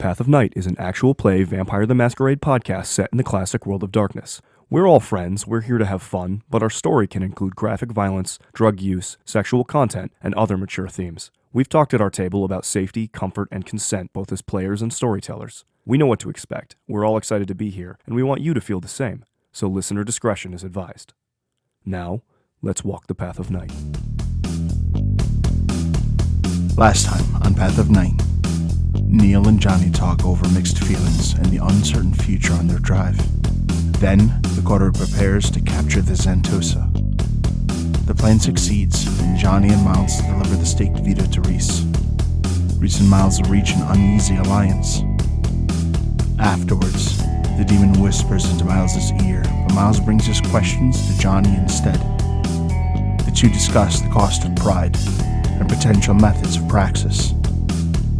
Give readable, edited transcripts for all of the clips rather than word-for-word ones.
Path of Night is an actual play Vampire the Masquerade podcast set in the classic world of darkness. We're all friends, we're here to have fun, but our story can include graphic violence, drug use, sexual content, and other mature themes. We've talked at our table about safety, comfort, and consent both as players and storytellers. We know what to expect, we're all excited to be here, and we want you to feel the same, so listener discretion is advised. Now, let's walk the Path of Night. Last time on Path of Night, Neil and Johnny talk over mixed feelings and the uncertain future on their drive. Then, the coterie prepares to capture the Xantosa. The plan succeeds, and Johnny and Miles deliver the staked veto to Reese. Reese and Miles reach an uneasy alliance. Afterwards, the demon whispers into Miles' ear, but Miles brings his questions to Johnny instead. The two discuss the cost of pride and potential methods of praxis,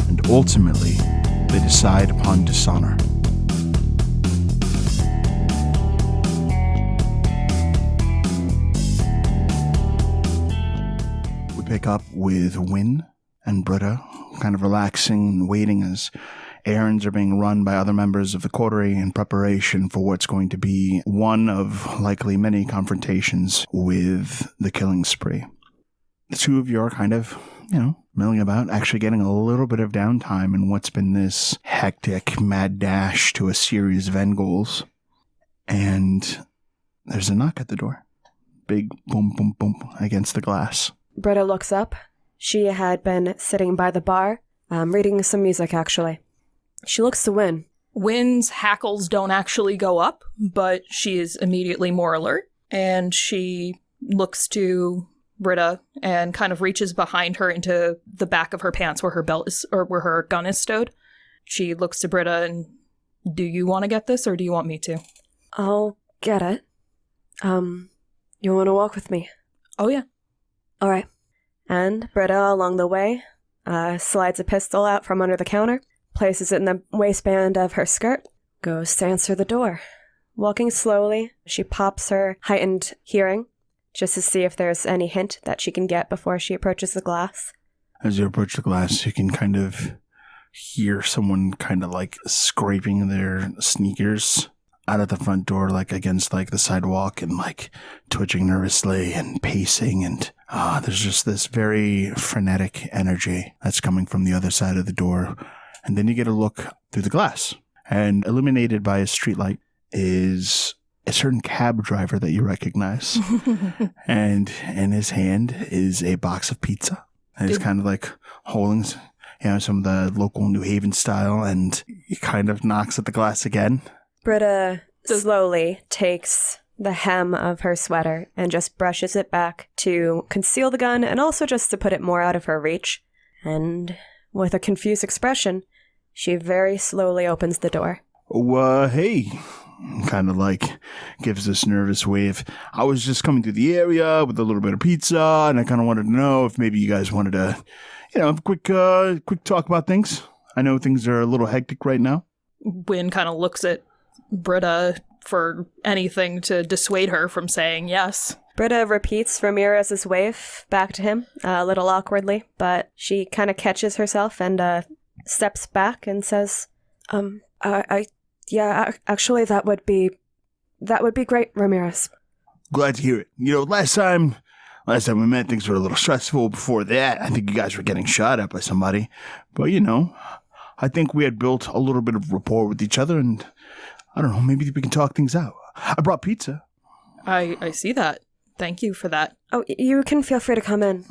and ultimately, they decide upon dishonor. We pick up with Wynn and Britta, kind of relaxing and waiting as errands are being run by other members of the coterie in preparation for what's going to be one of likely many confrontations with the killing spree. The two of you are kind of, milling about, actually getting a little bit of downtime in what's been this hectic mad dash to a series of end goals. And there's a knock at the door. Big boom, boom, boom against the glass. Britta looks up. She had been sitting by the bar, reading some music, actually. She looks to Wynn. Wynn's hackles don't actually go up, but she is immediately more alert, and she looks to Britta and kind of reaches behind her into the back of her pants where her belt is, or where her gun is stowed. She looks to Britta and, do you want to get this, or do you want me to? I'll get it. You want to walk with me? Oh, yeah. All right. And Britta, along the way, slides a pistol out from under the counter, places it in the waistband of her skirt, goes to answer the door. Walking slowly, she pops her heightened hearing, just to see if there's any hint that she can get before she approaches the glass. As you approach the glass, you can kind of hear someone kind of like scraping their sneakers out of the front door, like against like the sidewalk, and like twitching nervously and pacing, and there's just this very frenetic energy that's coming from the other side of the door. And then you get a look through the glass, and illuminated by a streetlight is a certain cab driver that you recognize. And in his hand is a box of pizza. And he's kind of like holding, some of the local New Haven style, and he kind of knocks at the glass again. Britta slowly takes the hem of her sweater and just brushes it back to conceal the gun and also just to put it more out of her reach. And with a confused expression, she very slowly opens the door. Oh, hey. Kind of like gives this nervous wave. I was just coming through the area with a little bit of pizza, and I kind of wanted to know if maybe you guys wanted to, have a quick talk about things. I know things are a little hectic right now. Wynn kind of looks at Britta for anything to dissuade her from saying yes. Britta repeats Ramirez's wave back to him, a little awkwardly, but she kind of catches herself and steps back and says, actually, that would be great, Ramirez. Glad to hear it. Last time we met, things were a little stressful. Before that, I think you guys were getting shot at by somebody. But, I think we had built a little bit of rapport with each other, and I don't know, maybe we can talk things out. I brought pizza. I see that. Thank you for that. Oh, you can feel free to come in.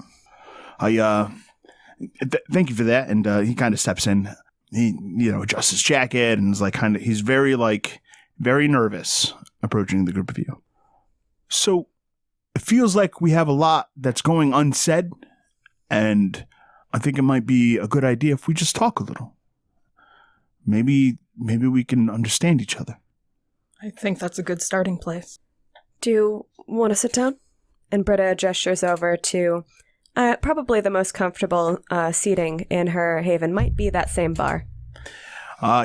Thank you for that. And he kind of steps in. He, adjusts his jacket and is like he's very nervous approaching the group of you. So it feels like we have a lot that's going unsaid, and I think it might be a good idea if we just talk a little. Maybe we can understand each other. I think that's a good starting place. Do you want to sit down? And Britta gestures over to probably the most comfortable seating in her haven might be that same bar.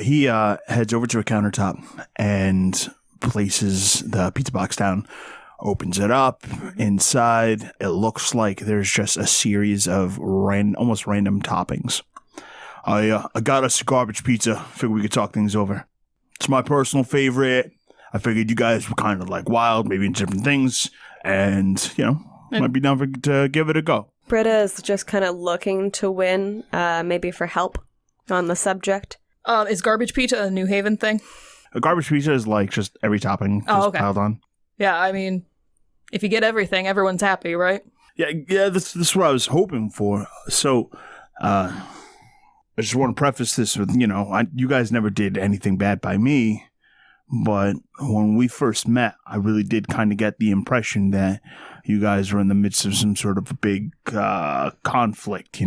He heads over to a countertop and places the pizza box down, opens it up. Inside, it looks like there's just a series of almost random toppings. I got us a garbage pizza. Figured we could talk things over. It's my personal favorite. I figured you guys were kind of like wild, maybe into different things, and might be down to give it a go. Britta is just kind of looking to Wynn, maybe for help on the subject. Is garbage pizza a New Haven thing? A garbage pizza is like just every topping piled on. Yeah, I mean, if you get everything, everyone's happy, right? Yeah. This is what I was hoping for. So, I just want to preface this with, you guys never did anything bad by me, but when we first met, I really did kind of get the impression that you guys were in the midst of some sort of a big conflict,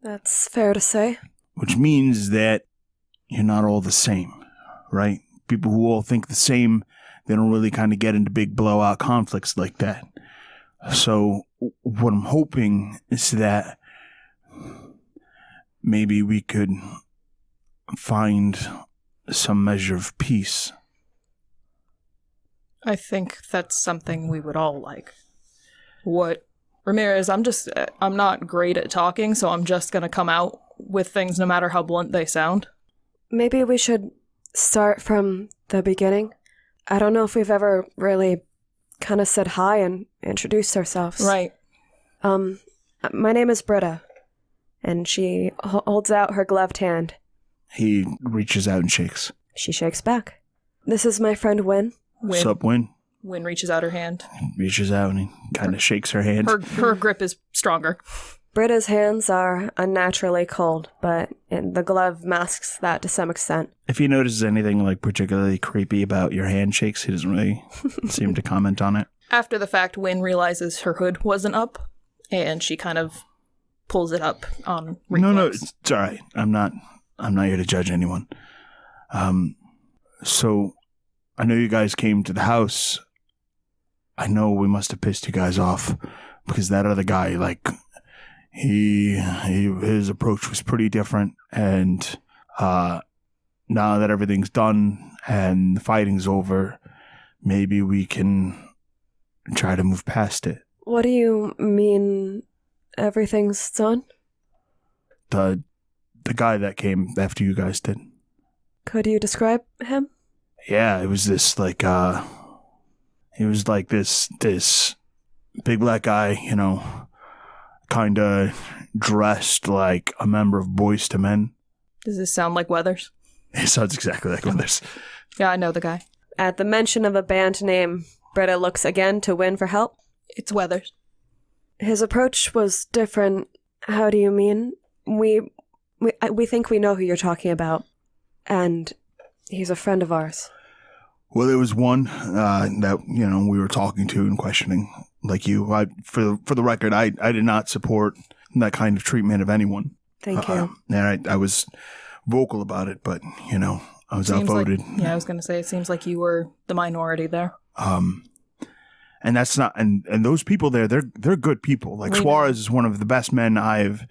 That's fair to say. Which means that you're not all the same, right? People who all think the same, they don't really kind of get into big blowout conflicts like that. So what I'm hoping is that maybe we could find some measure of peace. I think that's something we would all like. What, Ramirez, I'm not great at talking, so I'm just gonna come out with things no matter how blunt they sound. Maybe we should start from the beginning. I don't know if we've ever really kind of said hi and introduced ourselves. Right. My name is Britta, and she holds out her gloved hand. He reaches out and shakes. She shakes back. This is my friend Wynn. What's up, Wynn? Wynn reaches out her hand. He reaches out and he kind of shakes her hand. Her grip is stronger. Britta's hands are unnaturally cold, but the glove masks that to some extent. If he notices anything like particularly creepy about your handshakes, he doesn't really seem to comment on it. After the fact, Wynn realizes her hood wasn't up, and she kind of pulls it up on reflex. No, it's all right. I'm not here to judge anyone. So I know you guys came to the house. I know we must have pissed you guys off because that other guy, like, his approach was pretty different. And now that everything's done and the fighting's over, maybe we can try to move past it. What do you mean everything's done? The guy that came after you guys did. Could you describe him? Yeah, it was this he was like this big black guy, kind of dressed like a member of Boys to Men. Does this sound like Weathers? It sounds exactly like Weathers. Yeah, I know the guy. At the mention of a band name, Britta looks again to Wynn for help. It's Weathers. His approach was different. How do you mean? We think we know who you're talking about, and he's a friend of ours. Well, there was one that we were talking to and questioning, like you. For the record, I did not support that kind of treatment of anyone. Thank you. And I was vocal about it, but I was outvoted. I was going to say it seems like you were the minority there. And that's not and those people there, they're good people. Like Suarez is one of the best men I've.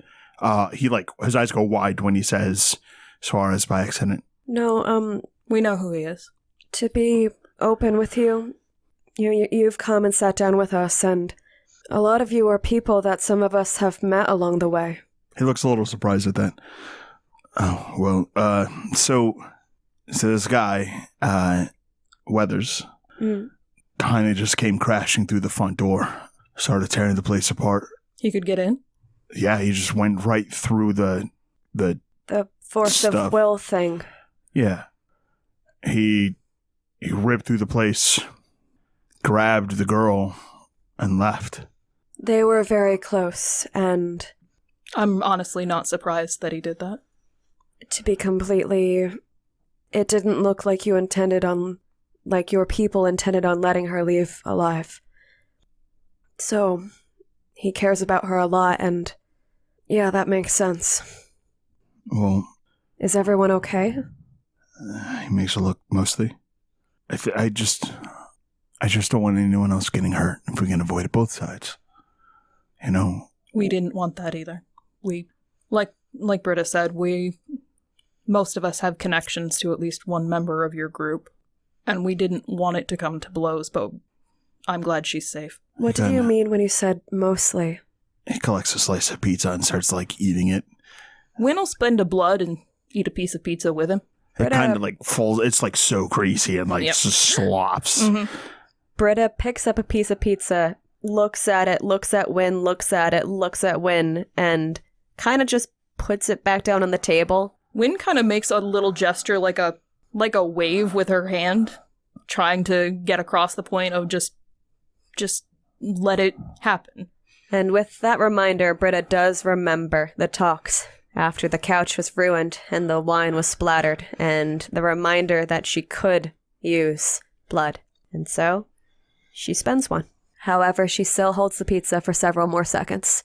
He his eyes go wide when he says Suarez by accident. No, we know who he is. To be open with you, you've come and sat down with us, and a lot of you are people that some of us have met along the way. He looks a little surprised at that. Oh, well, so this guy, Weathers, kind of just came crashing through the front door, started tearing the place apart. He could get in? Yeah, he just went right through the force stuff. of will thing. Yeah. He ripped through the place, grabbed the girl, and left. They were very close, and I'm honestly not surprised that he did that. To be completely, it didn't look like your people intended on letting her leave alive. So, he cares about her a lot, and yeah, that makes sense. Well, is everyone okay? He makes it look mostly. I just don't want anyone else getting hurt if we can avoid it both sides. We didn't want that either. We, like Britta said, most of us have connections to at least one member of your group, and we didn't want it to come to blows, but I'm glad she's safe. What do you mean when you said mostly? He collects a slice of pizza and starts eating it, Wynn will spend a blood and eat a piece of pizza with him. It kind of like falls. It's like so greasy and like just slops. Mm-hmm. Britta picks up a piece of pizza, looks at it, looks at Wynn, looks at it, looks at Wynn, and kind of just puts it back down on the table. Wynn kind of makes a little gesture like a wave with her hand, trying to get across the point of just let it happen. And with that reminder, Britta does remember the talks after the couch was ruined and the wine was splattered, and the reminder that she could use blood. And so, she spends one. However, she still holds the pizza for several more seconds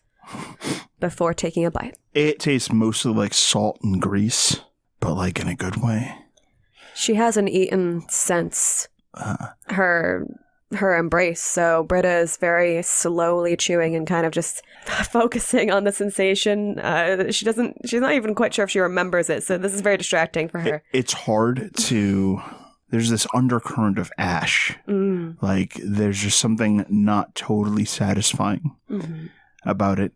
before taking a bite. It tastes mostly like salt and grease, but like in a good way. She hasn't eaten since her embrace, so Britta is very slowly chewing and kind of just focusing on the sensation. She's not even quite sure if she remembers it, so this is very distracting for her. It's hard to... There's this undercurrent of ash. Like, there's just something not totally satisfying about it.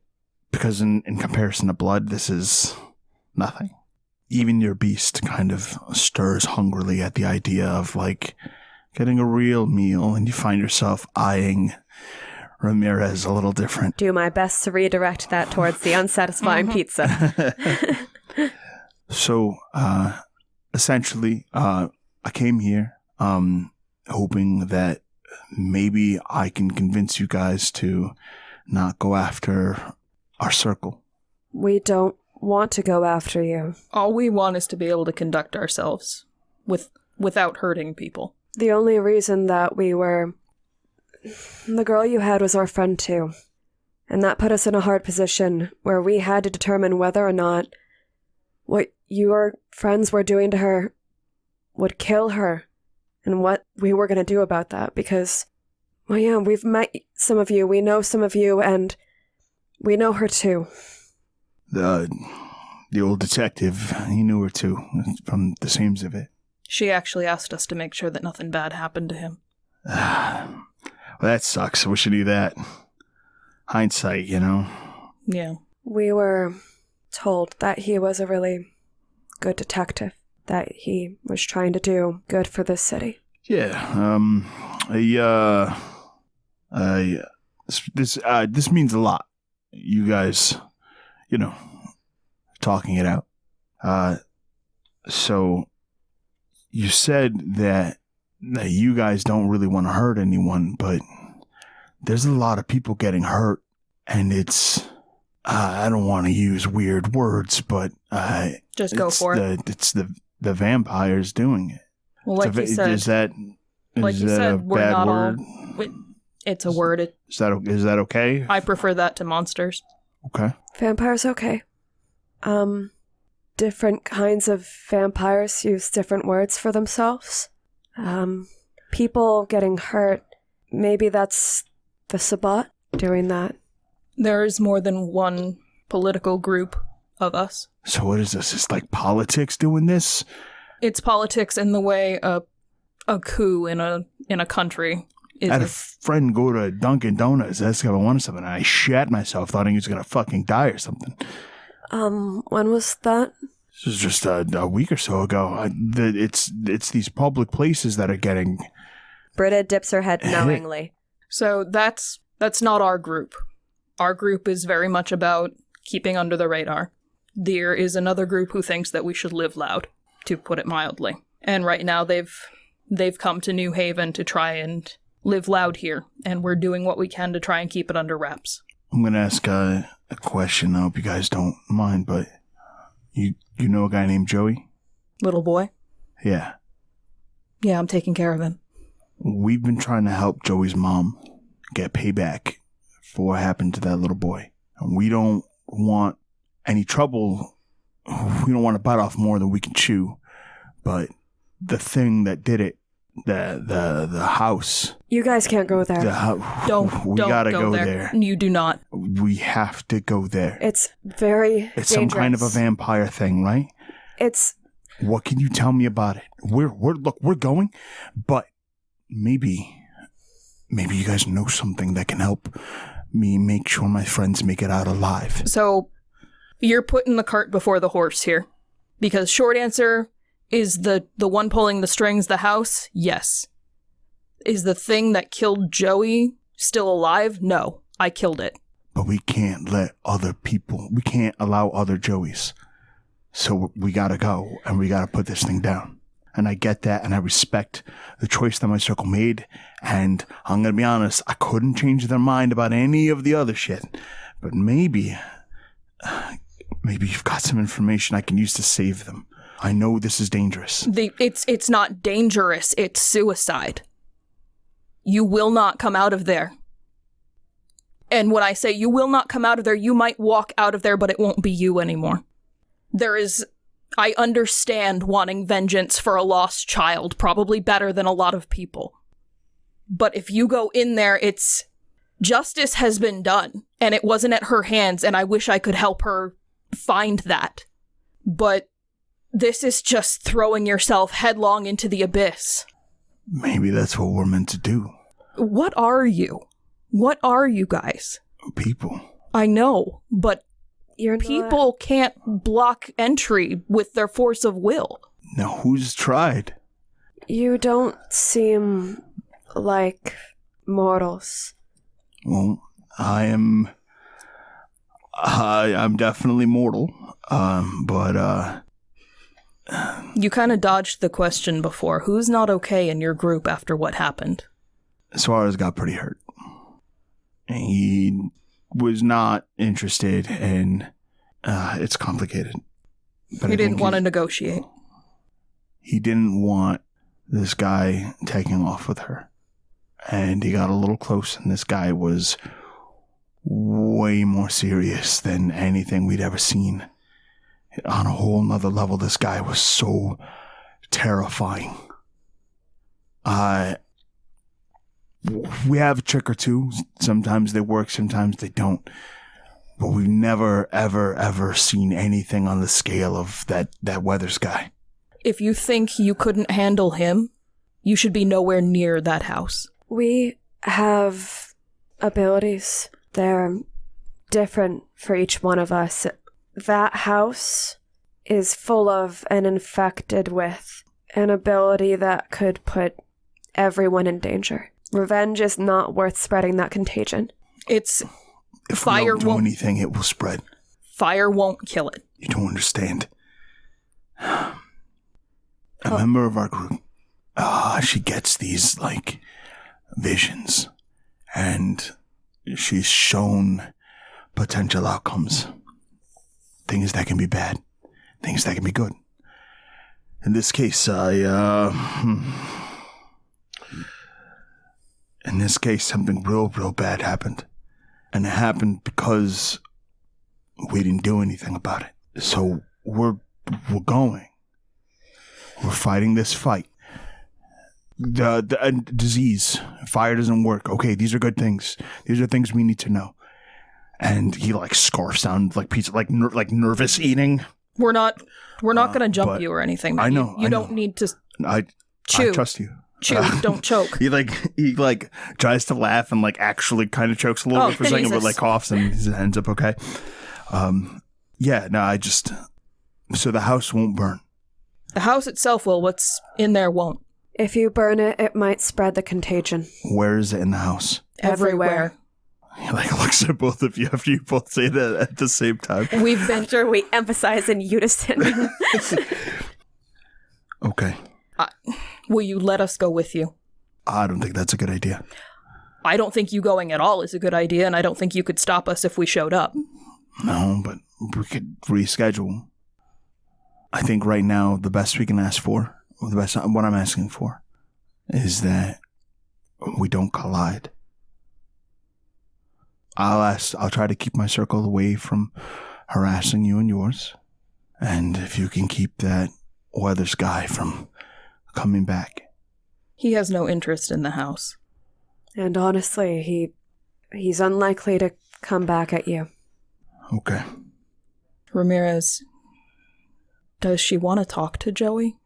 Because in comparison to blood, this is nothing. Even your beast kind of stirs hungrily at the idea of, like, getting a real meal, and you find yourself eyeing Ramirez a little different. Do my best to redirect that towards the unsatisfying pizza. So, essentially, I came here hoping that maybe I can convince you guys to not go after our circle. We don't want to go after you. All we want is to be able to conduct ourselves without hurting people. The only reason that we were... The girl you had was our friend too. And that put us in a hard position where we had to determine whether or not what your friends were doing to her would kill her, and what we were going to do about that, because, well, yeah, we've met some of you, we know some of you, and we know her too. The old detective, he knew her too, from the seams of it. She actually asked us to make sure that nothing bad happened to him. Well, that sucks. I wish I knew that. Hindsight, you know? Yeah. We were told that he was a really good detective, that he was trying to do good for this city. Yeah, this means a lot. You guys, you know, talking it out. So you said that you guys don't really want to hurt anyone, but there's a lot of people getting hurt, and it's, I don't want to use weird words, but just go for it. It's the vampires doing it. Well, like you said, is that a we're bad not word? It's a word. Is that okay? I prefer that to monsters. Okay. Vampires, okay. Different kinds of vampires use different words for themselves. People getting hurt, maybe that's the Sabbat doing that. There is more than one political group of us. So what is this? It's like politics doing this? It's politics in the way a coup in a country is. I had a friend go to Dunkin' Donuts, ask if I wanted something, and I shat myself, thought he was going to fucking die or something. When was that? This was just a week or so ago. It's these public places that are getting... Britta dips her head knowingly. So that's not our group. Our group is very much about keeping under the radar. There is another group who thinks that we should live loud, to put it mildly. And right now they've come to New Haven to try and live loud here, and we're doing what we can to try and keep it under wraps. I'm going to ask a question. I hope you guys don't mind, but you know a guy named Joey? Little boy? Yeah. Yeah, I'm taking care of him. We've been trying to help Joey's mom get payback for what happened to that little boy. And we don't want any trouble. We don't want to bite off more than we can chew. But the thing that did it, the house. You guys can't go there. Don't gotta go there. You do not. We have to go there. It's very It's dangerous. some kind of a vampire thing, right? It's... What can you tell me about it? We're going, but maybe you guys know something that can help me make sure my friends make it out alive. So You're putting the cart before the horse here. Because short answer, is the one pulling the strings the house? Yes. Is the thing that killed Joey still alive? No, I killed it. But we can't we can't allow other Joeys. So we gotta go, and we gotta put this thing down. And I get that, and I respect the choice that my circle made, and I'm gonna be honest, I couldn't change their mind about any of the other shit. But maybe you've got some information I can use to save them. I know this is dangerous. It's not dangerous, it's suicide. You will not come out of there. And when I say you will not come out of there, you might walk out of there, but it won't be you anymore. I understand wanting vengeance for a lost child, probably better than a lot of people. But if you go in there, justice has been done, and it wasn't at her hands, and I wish I could help her find that. But this is just throwing yourself headlong into the abyss. Maybe that's what we're meant to do. What are you? What are you guys? People. I know, but You're people can't block entry with their force of will. Now, who's tried? You don't seem like mortals. Well, I'm definitely mortal, but You kind of dodged the question before. Who's not okay in your group after what happened? Suarez got pretty hurt. He was not interested in... it's complicated. But He didn't want to negotiate. He didn't want this guy taking off with her. And he got a little close, and this guy was way more serious than anything we'd ever seen. On a whole nother level, this guy was so terrifying. We have a trick or two. Sometimes they work, sometimes they don't. But we've never, ever, ever seen anything on the scale of that Weathers guy. If you think you couldn't handle him, you should be nowhere near that house. We have abilities. They're different for each one of us. That house is full of and infected with an ability that could put everyone in danger. Revenge is not worth spreading that contagion. If we don't do anything, it will spread. Fire won't kill it. You don't understand. A member of our group, she gets these, visions. And she's shown potential outcomes. Things that can be bad. Things that can be good. In this case, something real, real bad happened. And it happened because we didn't do anything about it. So we're going. We're fighting this fight. The disease. Fire doesn't work. Okay, these are good things. These are things we need to know. And he scarfs down pizza, nervous eating. We're not going to jump you or anything. I know. You don't need to chew. I trust you. Chew, don't choke. He tries to laugh and actually kind of chokes a little bit for a second, but coughs and he ends up okay. So the house won't burn. The house itself will. What's in there won't. If you burn it, it might spread the contagion. Where is it in the house? Everywhere. He looks at both of you after you both say that at the same time. We've been sure we emphasize in unison. Okay. Will you let us go with you? I don't think that's a good idea. I don't think you going at all is a good idea, and I don't think you could stop us if we showed up. No, but we could reschedule. I think right now the best we can ask for, what I'm asking for, is that we don't collide. I'll try to keep my circle away from harassing you and yours. And if you can keep that Weathers guy from coming back. He has no interest in the house. And honestly, he's unlikely to come back at you. Okay. Ramirez, does she want to talk to Joey?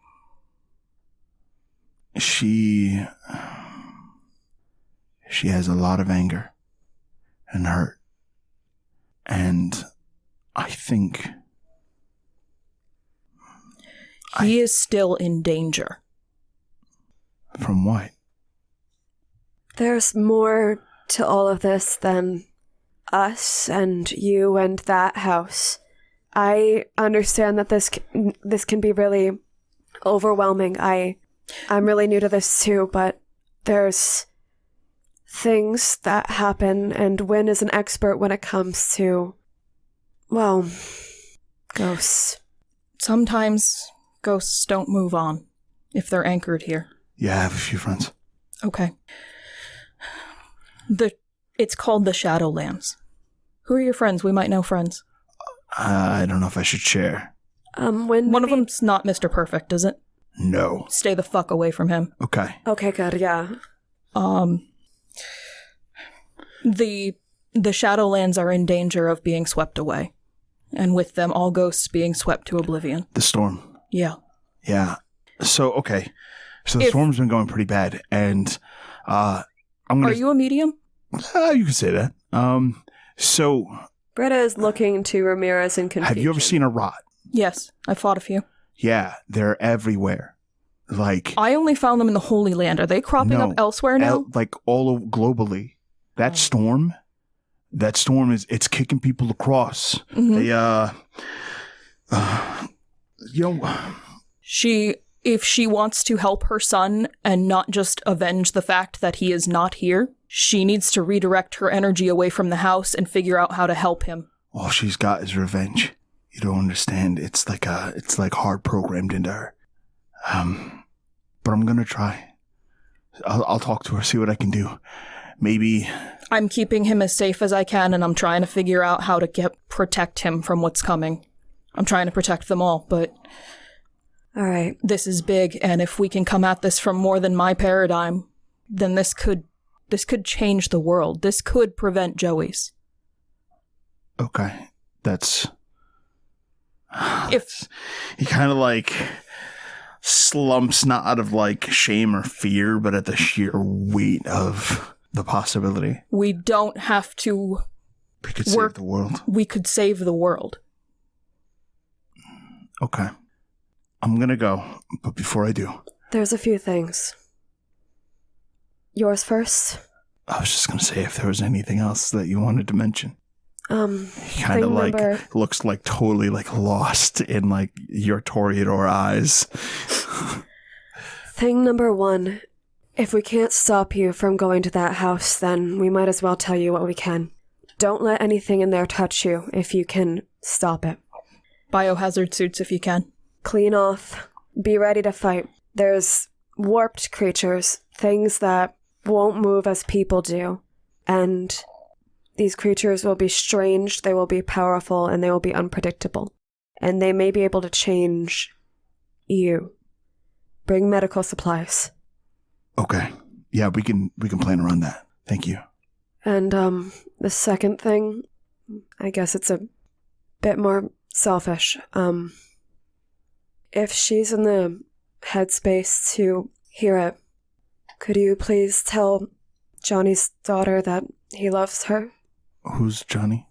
She has a lot of anger and hurt. And I think... He is still in danger. From what? There's more to all of this than us and you and that house. I understand that this can be really overwhelming. I'm really new to this too, but there's things that happen, and Wynn is an expert when it comes to, well, ghosts. Sometimes ghosts don't move on if they're anchored here. Yeah, I have a few friends. Okay. It's called the Shadowlands. Who are your friends? We might know friends. I don't know if I should share. One of them's not Mr. Perfect, is it? No. Stay the fuck away from him. Okay. Okay, good, yeah. The Shadowlands are in danger of being swept away. And with them, all ghosts being swept to oblivion. The storm. Yeah. Yeah. So, okay. So the storm's been going pretty bad, and I'm gonna... Are you a medium? You can say that. So... Britta is looking to Ramirez in confusion. Have you ever seen a rot? Yes, I fought a few. Yeah, they're everywhere. Like... I only found them in the Holy Land. Are they cropping up elsewhere now? Like globally. That storm is, it's kicking people across. Mm-hmm. They, If she wants to help her son and not just avenge the fact that he is not here, she needs to redirect her energy away from the house and figure out how to help him. All she's got is revenge. You don't understand. It's like hard programmed into her. But I'm gonna try. I'll talk to her, see what I can do. Maybe... I'm keeping him as safe as I can, and I'm trying to figure out how to protect him from what's coming. I'm trying to protect them all, but... All right. This is big, and if we can come at this from more than my paradigm, then this could change the world. This could prevent Joey's. Okay. That's... If... He kind of like... slumps, not out of like shame or fear, but at the sheer weight of the possibility. We don't have to... We could save the world. We could save the world. Okay. I'm gonna go, but before I do... There's a few things. Yours first? I was just gonna say if there was anything else that you wanted to mention. He kind of like looks like totally like lost in like your Toreador eyes. Thing number one, if we can't stop you from going to that house, then we might as well tell you what we can. Don't let anything in there touch you if you can stop it. Biohazard suits if you can. Clean off. Be ready to fight. There's warped creatures, things that won't move as people do, and these creatures will be strange, they will be powerful, and they will be unpredictable. And they may be able to change you. Bring medical supplies. Okay. Yeah, we can plan around that. Thank you. And the second thing, I guess it's a bit more selfish. If she's in the headspace to hear it, could you please tell Johnny's daughter that he loves her? Who's Johnny?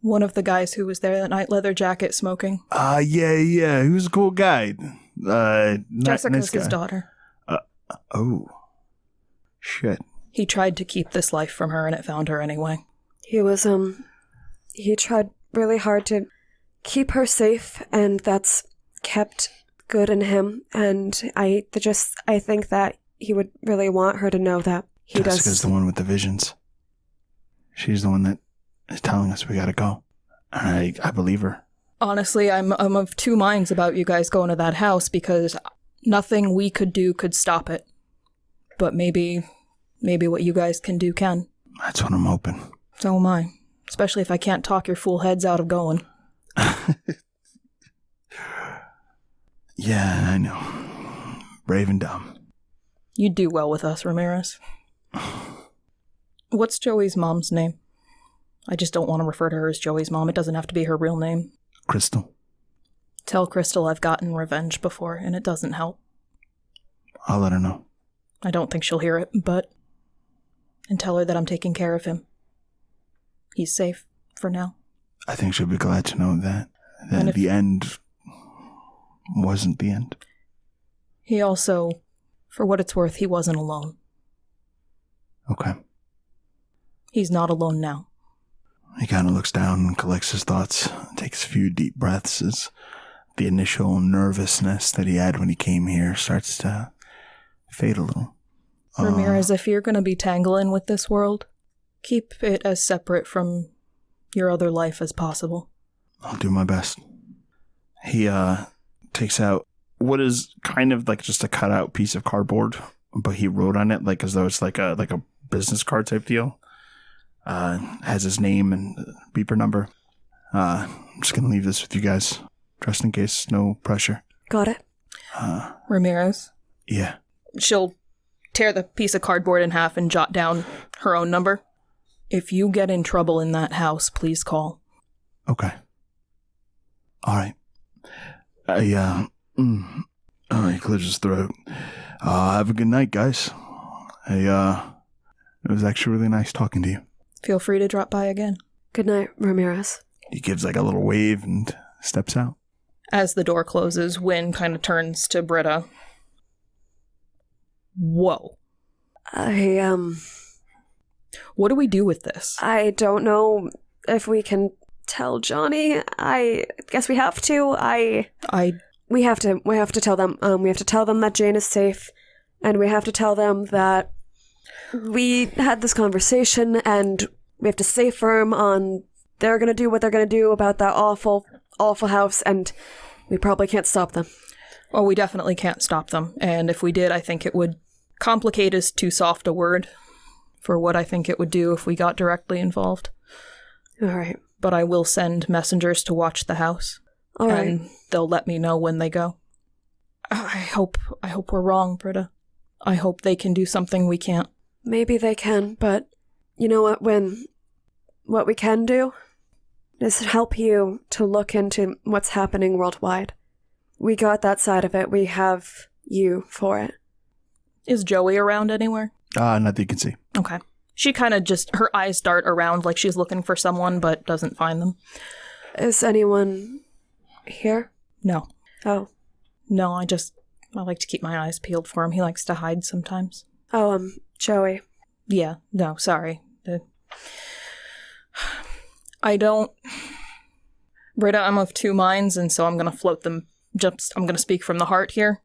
One of the guys who was there that night, leather jacket, smoking. Yeah. He was a cool guy. Jessica's his daughter. Oh. Shit. He tried to keep this life from her, and it found her anyway. He tried really hard to keep her safe, and that's kept good in him, and I think that he would really want her to know that he does. Jessica's the one with the visions. She's the one that is telling us we gotta go. And I believe her. Honestly, I'm of two minds about you guys going to that house, because nothing we could do could stop it. But maybe what you guys can do can. That's what I'm hoping. So am I. Especially if I can't talk your fool heads out of going. Yeah, I know. Brave and dumb. You'd do well with us, Ramirez. What's Joey's mom's name? I just don't want to refer to her as Joey's mom. It doesn't have to be her real name. Crystal. Tell Crystal I've gotten revenge before, and it doesn't help. I'll let her know. I don't think she'll hear it, but... And tell her that I'm taking care of him. He's safe, for now. I think she'll be glad to know that And the end wasn't the end. He also, for what it's worth, he wasn't alone. Okay. He's not alone now. He kind of looks down and collects his thoughts, takes a few deep breaths as the initial nervousness that he had when he came here starts to fade a little. Ramirez, if you're going to be tangling with this world, keep it as separate from your other life as possible. I'll do my best. He takes out what is kind of like just a cutout piece of cardboard, but he wrote on it like as though it's like a business card type deal. Has his name and beeper number. I'm just gonna leave this with you guys, just in case. No pressure. Got it. Ramirez? Yeah. She'll tear the piece of cardboard in half and jot down her own number. If you get in trouble in that house, please call. Okay. All right. He clears his throat. Have a good night, guys. It was actually really nice talking to you. Feel free to drop by again. Good night, Ramirez. He gives like a little wave and steps out. As the door closes, Wynn kind of turns to Britta. Whoa. What do we do with this? I don't know if we can tell Johnny. I guess we have to. We have to tell them. We have to tell them that Jane is safe, and we have to tell them that we had this conversation, and we have to stay firm on they're gonna do what they're gonna do about that awful, awful house, and we probably can't stop them. Well, we definitely can't stop them, and if we did, I think it would complicate is too soft a word for what I think it would do if we got directly involved. All right. But I will send messengers to watch the house. All right. And they'll let me know when they go. I hope we're wrong, Britta. I hope they can do something we can't. Maybe they can, but you know what, what we can do is help you to look into what's happening worldwide. We got that side of it. We have you for it. Is Joey around anywhere? Not that you can see. Okay. She kind of just, her eyes dart around like she's looking for someone, but doesn't find them. Is anyone here? No. Oh. No, I like to keep my eyes peeled for him. He likes to hide sometimes. Oh, Joey. Yeah, no, sorry. Britta, I'm of two minds, and so I'm going to float them. I'm going to speak from the heart here.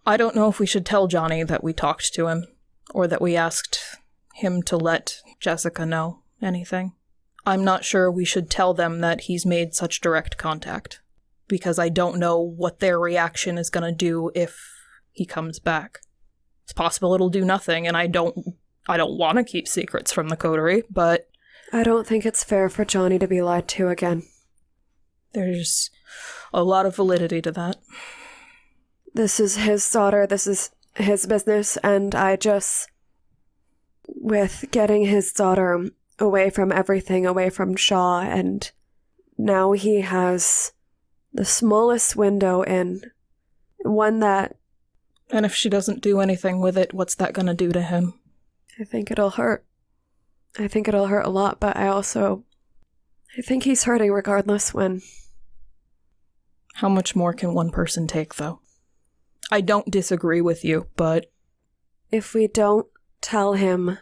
I don't know if we should tell Johnny that we talked to him, or that we asked him to let Jessica know anything. I'm not sure we should tell them that he's made such direct contact, because I don't know what their reaction is going to do if he comes back. It's possible it'll do nothing, and I don't want to keep secrets from the coterie, but I don't think it's fair for Johnny to be lied to again. There's a lot of validity to that. This is his daughter, this is his business, and with getting his daughter away from everything, away from Shaw, and now he has the smallest window in, one that... And if she doesn't do anything with it, what's that gonna do to him? I think it'll hurt. I think it'll hurt a lot, but I think he's hurting regardless when... How much more can one person take, though? I don't disagree with you, but... If we don't tell him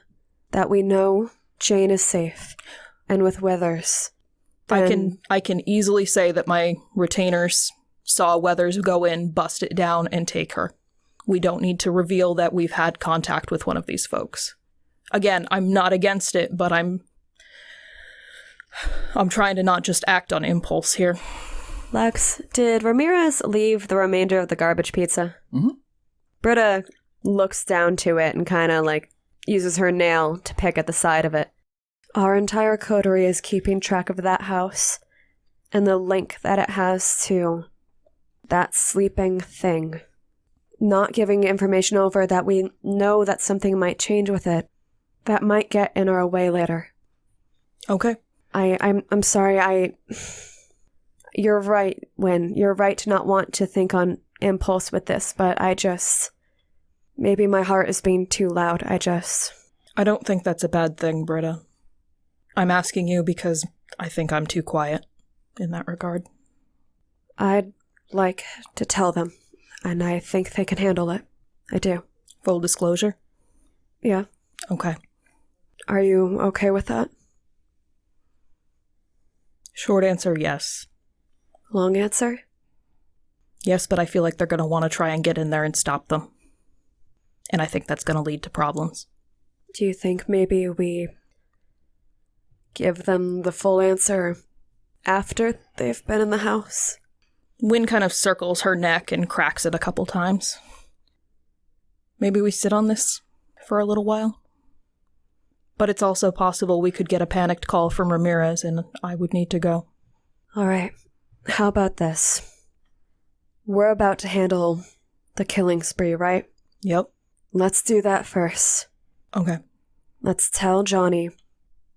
that we know Jane is safe, and with Weathers, then... I can easily say that my retainers saw Weathers go in, bust it down, and take her. We don't need to reveal that we've had contact with one of these folks. Again, I'm not against it, but I'm trying to not just act on impulse here. Lex, did Ramirez leave the remainder of the garbage pizza? Mm-hmm. Britta looks down to it and kind of uses her nail to pick at the side of it. Our entire coterie is keeping track of that house and the link that it has to that sleeping thing. Not giving information over that we know that something might change with it. That might get in our way later. Okay. I'm sorry, You're right, Wynn. You're right to not want to think on impulse with this, but maybe my heart is being too loud. I don't think that's a bad thing, Britta. I'm asking you because I think I'm too quiet in that regard. I'd like to tell them, and I think they can handle it. I do. Full disclosure? Yeah. Okay. Are you okay with that? Short answer, yes. Long answer? Yes, but I feel like they're going to want to try and get in there and stop them. And I think that's going to lead to problems. Do you think maybe we give them the full answer after they've been in the house? Wynn kind of circles her neck and cracks it a couple times. Maybe we sit on this for a little while? But it's also possible we could get a panicked call from Ramirez and I would need to go. All right. How about this? We're about to handle the killing spree, right? Yep. Let's do that first. Okay. Let's tell Johnny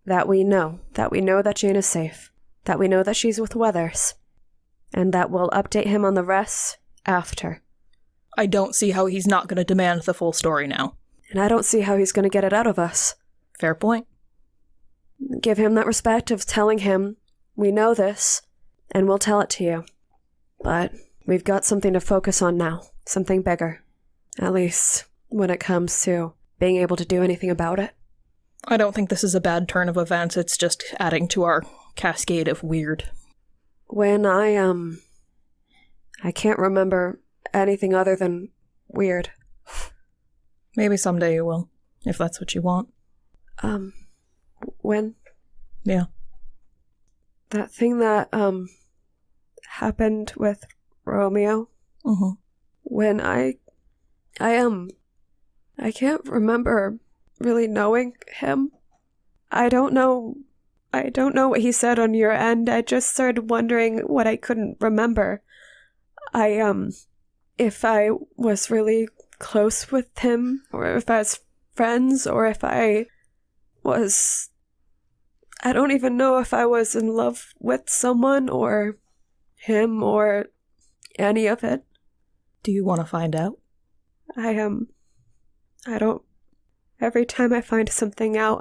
that we know that Jane is safe, that we know that she's with Weathers, and that we'll update him on the rest after. I don't see how he's not going to demand the full story now. And I don't see how he's going to get it out of us. Fair point. Give him that respect of telling him, we know this, and we'll tell it to you. But we've got something to focus on now, something bigger. At least when it comes to being able to do anything about it. I don't think this is a bad turn of events, it's just adding to our cascade of weird. When I can't remember anything other than weird. Maybe someday you will, if that's what you want. When? Yeah. That thing that, happened with Romeo. Mm-hmm. When I can't remember really knowing him. I don't know what he said on your end. I just started wondering what I couldn't remember. If I was really close with him, or if I was friends, or if I don't even know if I was in love with someone, or him, or any of it. Do you want to find out? I don't, every time I find something out,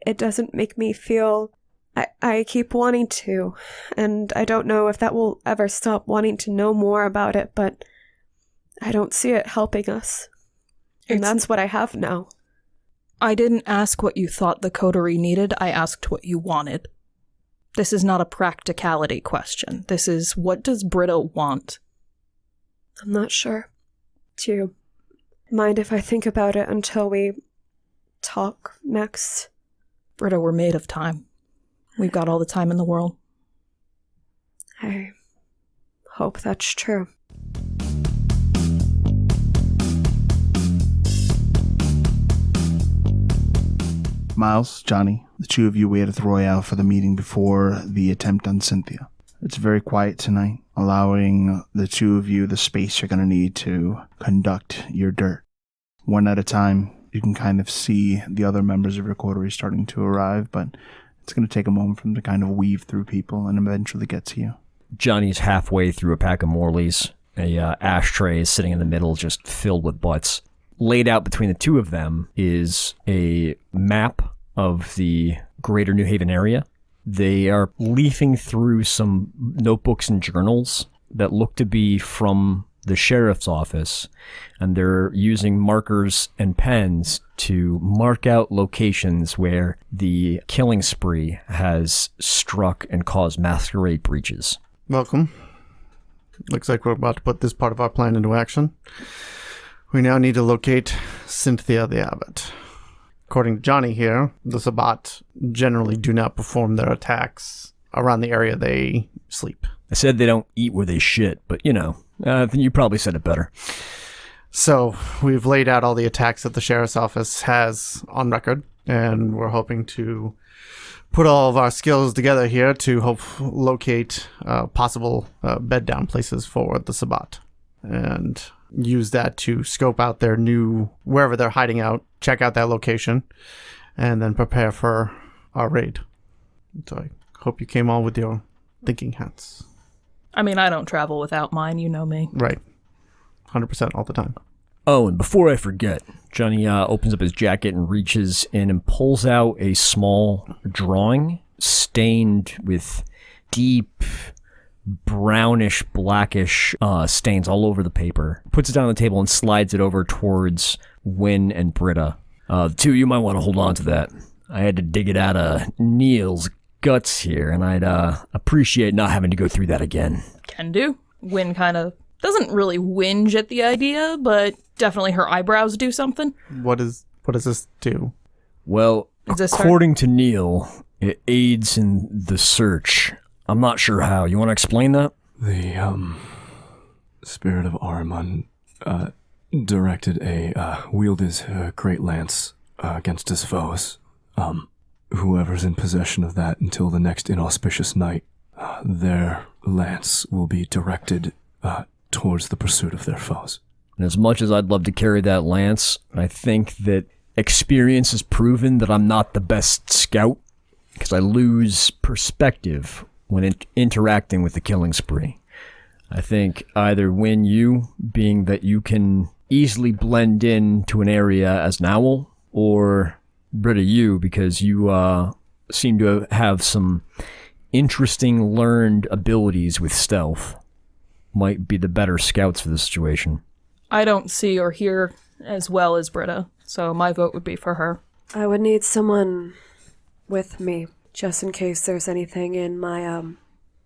it doesn't make me feel, I keep wanting to, and I don't know if that will ever stop wanting to know more about it, but I don't see it helping us. And that's what I have now. I didn't ask what you thought the coterie needed, I asked what you wanted. This is not a practicality question. This is, what does Britta want? I'm not sure. Do you mind if I think about it until we talk next? Britta, we're made of time. We've got all the time in the world. I hope that's true. Miles, Johnny, the two of you wait at the Royale for the meeting before the attempt on Cynthia. It's very quiet tonight, allowing the two of you the space you're going to need to conduct your dirt. One at a time, you can kind of see the other members of your coterie starting to arrive, but it's going to take a moment for them to kind of weave through people and eventually get to you. Johnny's halfway through a pack of Morleys. A ashtray is sitting in the middle, just filled with butts. Laid out between the two of them is a map of the greater New Haven area. They are leafing through some notebooks and journals that look to be from the sheriff's office, and they're using markers and pens to mark out locations where the killing spree has struck and caused masquerade breaches. Welcome. Looks like we're about to put this part of our plan into action. We now need to locate Cynthia the Abbott. According to Johnny here, the Sabbat generally do not perform their attacks around the area they sleep. I said they don't eat where they shit, but you probably said it better. So we've laid out all the attacks that the sheriff's office has on record, and we're hoping to put all of our skills together here to locate possible bed down places for the Sabbat, and use that to scope out their new, wherever they're hiding out, check out that location, and then prepare for our raid. So I hope you came all with your thinking hats. I mean, I don't travel without mine, you know me. Right. 100% all the time. Oh, and before I forget, Johnny opens up his jacket and reaches in and pulls out a small drawing stained with deep brownish, blackish stains all over the paper. Puts it down on the table and slides it over towards Wynn and Britta. The two of you might want to hold on to that. I had to dig it out of Neil's guts here, and I'd appreciate not having to go through that again. Can do. Wynn kind of doesn't really whinge at the idea, but definitely her eyebrows do something. What does this do? Well, Is this her? according to Neil, it aids in the search. I'm not sure how. You want to explain that? The, spirit of Ahriman, wielded his great lance against his foes. Whoever's in possession of that until the next inauspicious night, their lance will be directed towards the pursuit of their foes. And as much as I'd love to carry that lance, I think that experience has proven that I'm not the best scout, because I lose perspective when interacting with the killing spree. I think either Wynn, you, being that you can easily blend in to an area as an owl, or Britta, you, because you seem to have some interesting learned abilities with stealth, might be the better scouts for the situation. I don't see or hear as well as Britta, so my vote would be for her. I would need someone with me, just in case there's anything in my,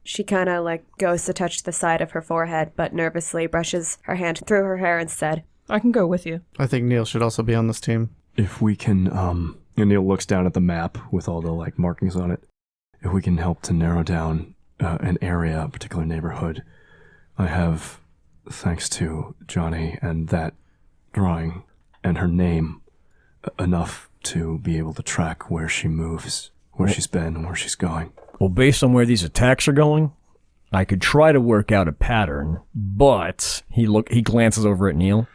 She kind of, goes to touch the side of her forehead, but nervously brushes her hand through her hair instead. I can go with you. I think Neil should also be on this team. If we can, and Neil looks down at the map with all the, markings on it. If we can help to narrow down an area, a particular neighborhood, I have, thanks to Johnny and that drawing and her name, enough to be able to track where she moves, where she's been, and where she's going. Well, based on where these attacks are going, I could try to work out a pattern, but he glances over at Neil.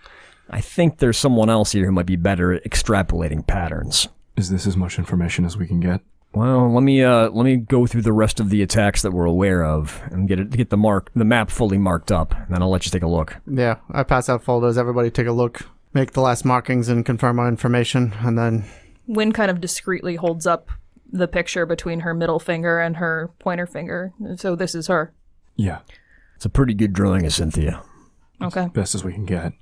I think there's someone else here who might be better at extrapolating patterns. Is this as much information as we can get? Well, let me go through the rest of the attacks that we're aware of and get the map fully marked up, and then I'll let you take a look. Yeah, I pass out folders. Everybody take a look, make the last markings, and confirm our information, and then... Wynn kind of discreetly holds up the picture between her middle finger and her pointer finger. So this is her. Yeah. It's a pretty good drawing of Cynthia. Okay. Best as we can get.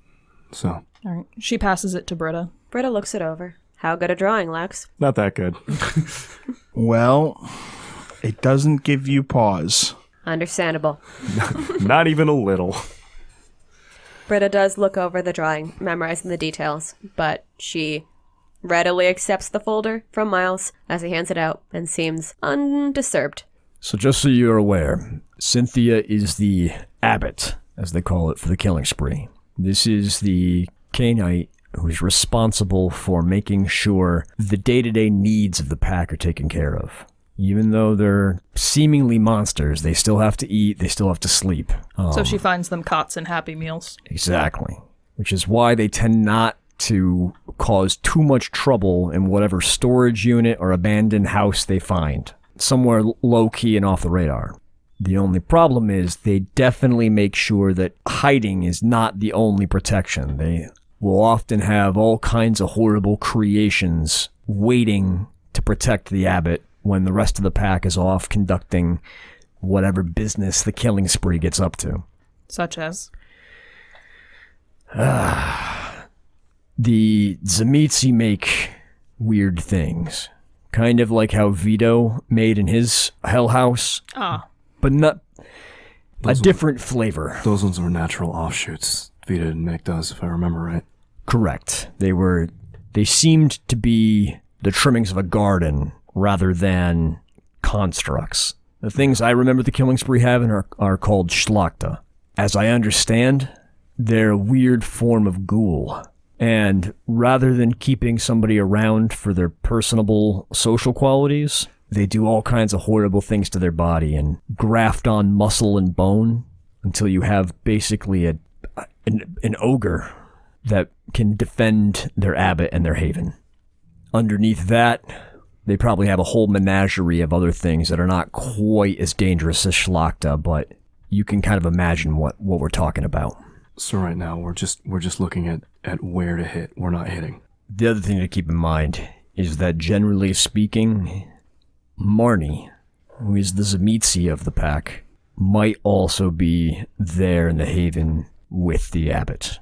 So. All right. She passes it to Britta. Britta looks it over. How good a drawing, Lex? Not that good. Well, it doesn't give you pause. Understandable. Not even a little. Britta does look over the drawing, memorizing the details, but she readily accepts the folder from Miles as he hands it out and seems undisturbed. So just so you're aware, Cynthia is the Abbott, as they call it, for the killing spree. This is the Cainite who's responsible for making sure the day-to-day needs of the pack are taken care of. Even though they're seemingly monsters, they still have to eat, they still have to sleep. So she finds them cots and Happy Meals. Exactly. Which is why they tend not to cause too much trouble in whatever storage unit or abandoned house they find. Somewhere low-key and off the radar. The only problem is they definitely make sure that hiding is not the only protection. They will often have all kinds of horrible creations waiting to protect the Abbott when the rest of the pack is off conducting whatever business the killing spree gets up to. Such as? The Tzimisce make weird things. Kind of like how Vito made in his Hell House. Ah. But not a different flavor. Those ones were natural offshoots. Vita didn't make those, if I remember right. Correct. They seemed to be the trimmings of a garden rather than constructs. The things I remember the killing spree having are called Schlachta. As I understand, they're a weird form of ghoul. And rather than keeping somebody around for their personable social qualities, they do all kinds of horrible things to their body and graft on muscle and bone until you have basically an ogre that can defend their abbot and their haven. Underneath that, they probably have a whole menagerie of other things that are not quite as dangerous as Schlachta, but you can kind of imagine what we're talking about. So right now, we're just looking at where to hit. We're not hitting. The other thing to keep in mind is that generally speaking, Marnie, who is the Zemitzi of the pack, might also be there in the Haven with the Abbott.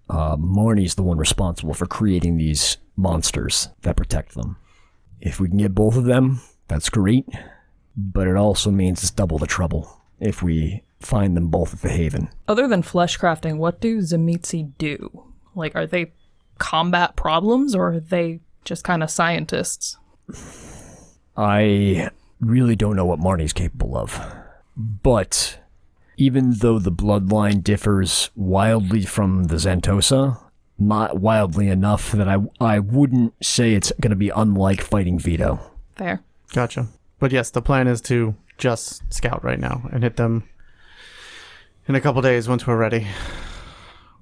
Marnie's the one responsible for creating these monsters that protect them. If we can get both of them, that's great, but it also means it's double the trouble if we find them both at the Haven. Other than flesh crafting, what do Zemitzi do? Like, are they combat problems, or are they just kind of scientists? I really don't know what Marnie's capable of, but even though the bloodline differs wildly from the Xantosa, not wildly enough that I wouldn't say it's going to be unlike fighting Vito. Fair. Gotcha. But yes, the plan is to just scout right now and hit them in a couple days once we're ready.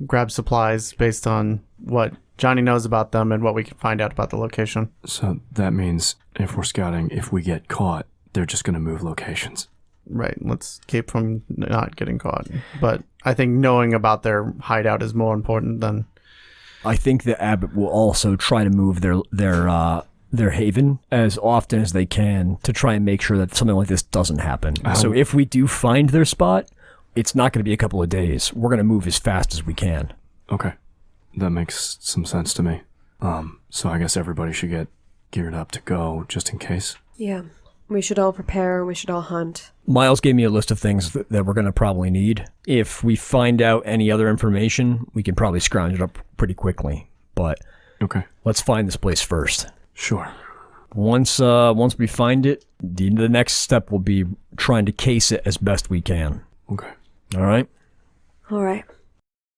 Grab supplies based on what Johnny knows about them and what we can find out about the location. So that means if we're scouting, if we get caught, they're just going to move locations. Right. Let's keep from not getting caught. But I think knowing about their hideout is more important than... I think the Abbott will also try to move their haven as often as they can to try and make sure that something like this doesn't happen. So if we do find their spot, it's not going to be a couple of days. We're going to move as fast as we can. Okay. That makes some sense to me. So I guess everybody should get geared up to go just in case. Yeah. We should all prepare. We should all hunt. Miles gave me a list of things that we're going to probably need. If we find out any other information, we can probably scrounge it up pretty quickly. But okay, let's find this place first. Sure. Once we find it, the next step will be trying to case it as best we can. Okay. All right? All right.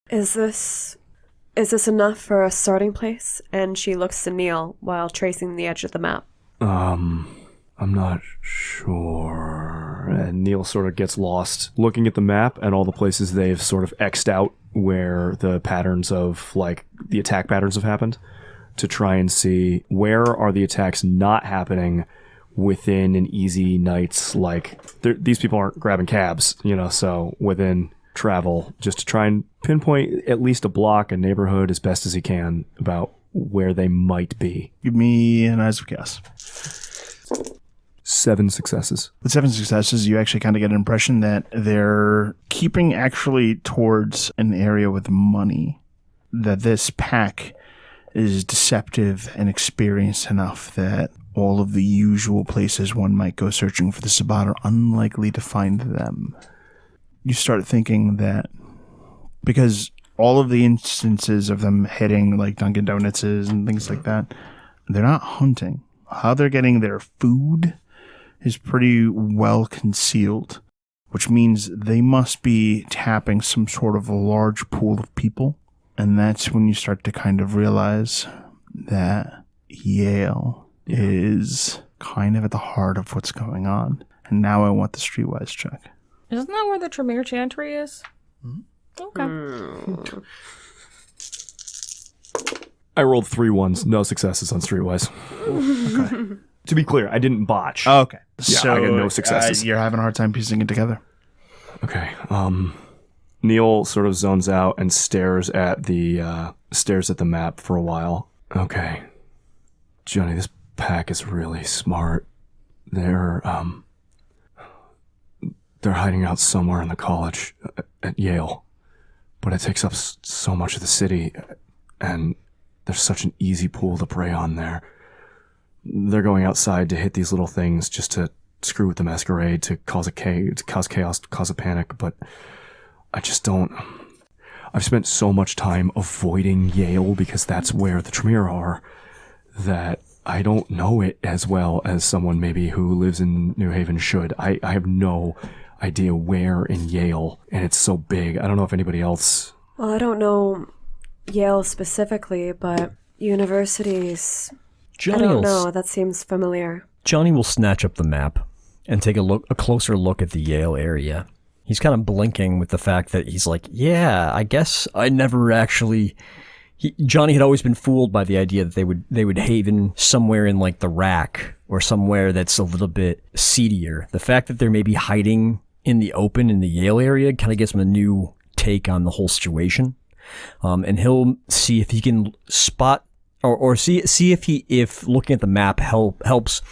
Is this enough for a starting place? And she looks to Neil while tracing the edge of the map. I'm not sure. And Neil sort of gets lost looking at the map and all the places they've sort of X'd out where the patterns of, like, the attack patterns have happened to try and see where are the attacks not happening within an easy night's, like, these people aren't grabbing cabs, so within travel, just to try and pinpoint at least a block, a neighborhood as best as he can about where they might be. Give me an eyes of guess. 7 successes. With 7 successes, you actually kind of get an impression that they're keeping actually towards an area with money. That this pack is deceptive and experienced enough that all of the usual places one might go searching for the Sabbat are unlikely to find them. You start thinking that because all of the instances of them hitting like Dunkin' Donuts and things like that, they're not hunting. How they're getting their food is pretty well concealed, which means they must be tapping some sort of a large pool of people. And that's when you start to kind of realize that Yale is kind of at the heart of what's going on. And now I want the streetwise check. Isn't that where the Tremere Chantry is? Okay. I rolled 3 ones, no successes on streetwise. Okay. To be clear, I didn't botch. Okay. Yeah, I got no successes. You're having a hard time piecing it together. Okay. Neil sort of zones out and stares at the map for a while. Okay. Johnny, this pack is really smart. They're hiding out somewhere in the college at Yale. But it takes up so much of the city, and there's such an easy pool to prey on there. They're going outside to hit these little things just to screw with the masquerade, to cause chaos, to cause a panic, but I just don't... I've spent so much time avoiding Yale because that's where the Tremere are, that I don't know it as well as someone maybe who lives in New Haven should. I have no idea where in Yale, and it's so big. I don't know if anybody else... Well, I don't know Yale specifically, but universities... I don't know. That seems familiar. Johnny will snatch up the map and take a closer look at the Yale area. He's kind of blinking with the fact that he's like, yeah, I guess I never actually... Johnny had always been fooled by the idea that they would haven somewhere in like the Rack or somewhere that's a little bit seedier. The fact that they're maybe hiding in the open in the Yale area kind of gives him a new take on the whole situation. And he'll see if he can spot or see if looking at the map helps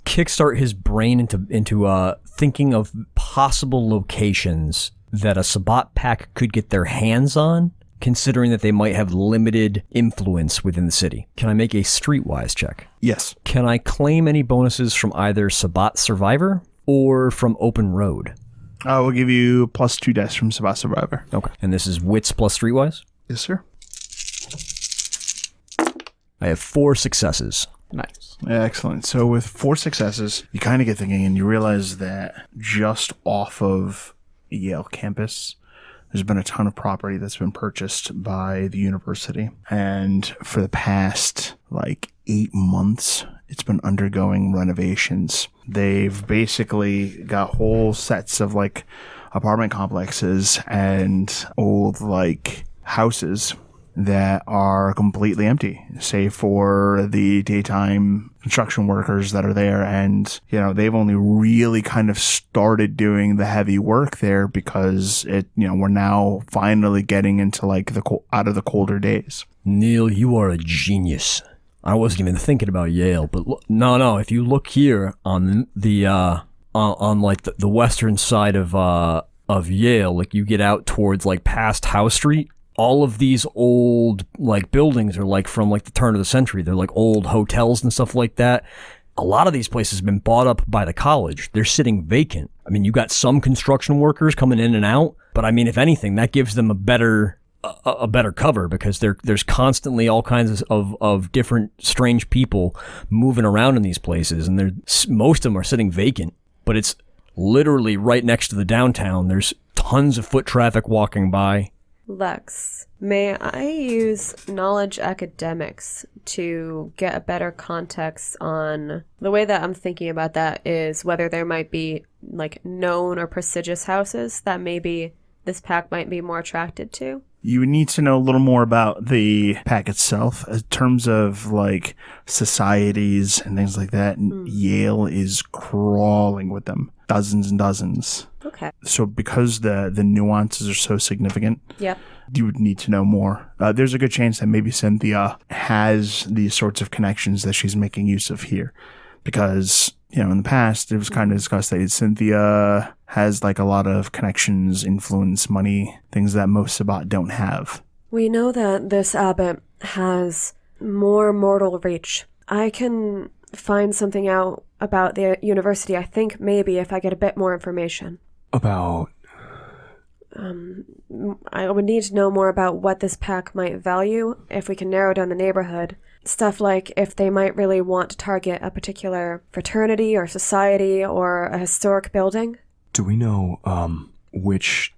kickstart his brain into thinking of possible locations that a Sabbat pack could get their hands on, considering that they might have limited influence within the city. Can I make a streetwise check? Yes. Can I claim any bonuses from either Sabbat Survivor or from Open Road? I will give you +2 dice from Sabbat Survivor. Okay. And this is wits plus streetwise? Yes, sir. I have 4 successes. Nice. Excellent. So with 4 successes, you kind of get thinking and you realize that just off of Yale campus, there's been a ton of property that's been purchased by the university. And for the past 8 months, it's been undergoing renovations. They've basically got whole sets of apartment complexes and old houses that are completely empty, save for the daytime construction workers that are there. And, they've only really kind of started doing the heavy work there because we're now finally getting into out of the colder days. Neil, you are a genius. I wasn't even thinking about Yale, but no. If you look here on the western side of Yale, you get out towards past House Street. All of these old buildings are from the turn of the century. They're old hotels and stuff like that. A lot of these places have been bought up by the college. They're sitting vacant. I mean, you got some construction workers coming in and out, but I mean, if anything, that gives them a better cover because there's constantly all kinds of different strange people moving around in these places, and most of them are sitting vacant. But it's literally right next to the downtown. There's tons of foot traffic walking by. Lex, may I use knowledge academics to get a better context on the way that I'm thinking about that is whether there might be known or prestigious houses that maybe this pack might be more attracted to? You would need to know a little more about the pack itself in terms of societies and things like that. And Yale is crawling with them, dozens and dozens. Okay. So because the nuances are so significant, yep, you would need to know more. There's a good chance that maybe Cynthia has these sorts of connections that she's making use of here. Because, in the past, it was kind of discussed that Cynthia has a lot of connections, influence, money, things that most Sabbat don't have. We know that this Abbott has more mortal reach. I can find something out about the university, I think, maybe if I get a bit more information. About? I would need to know more about what this pack might value if we can narrow down the neighborhood. Stuff like if they might really want to target a particular fraternity or society or a historic building. Do we know which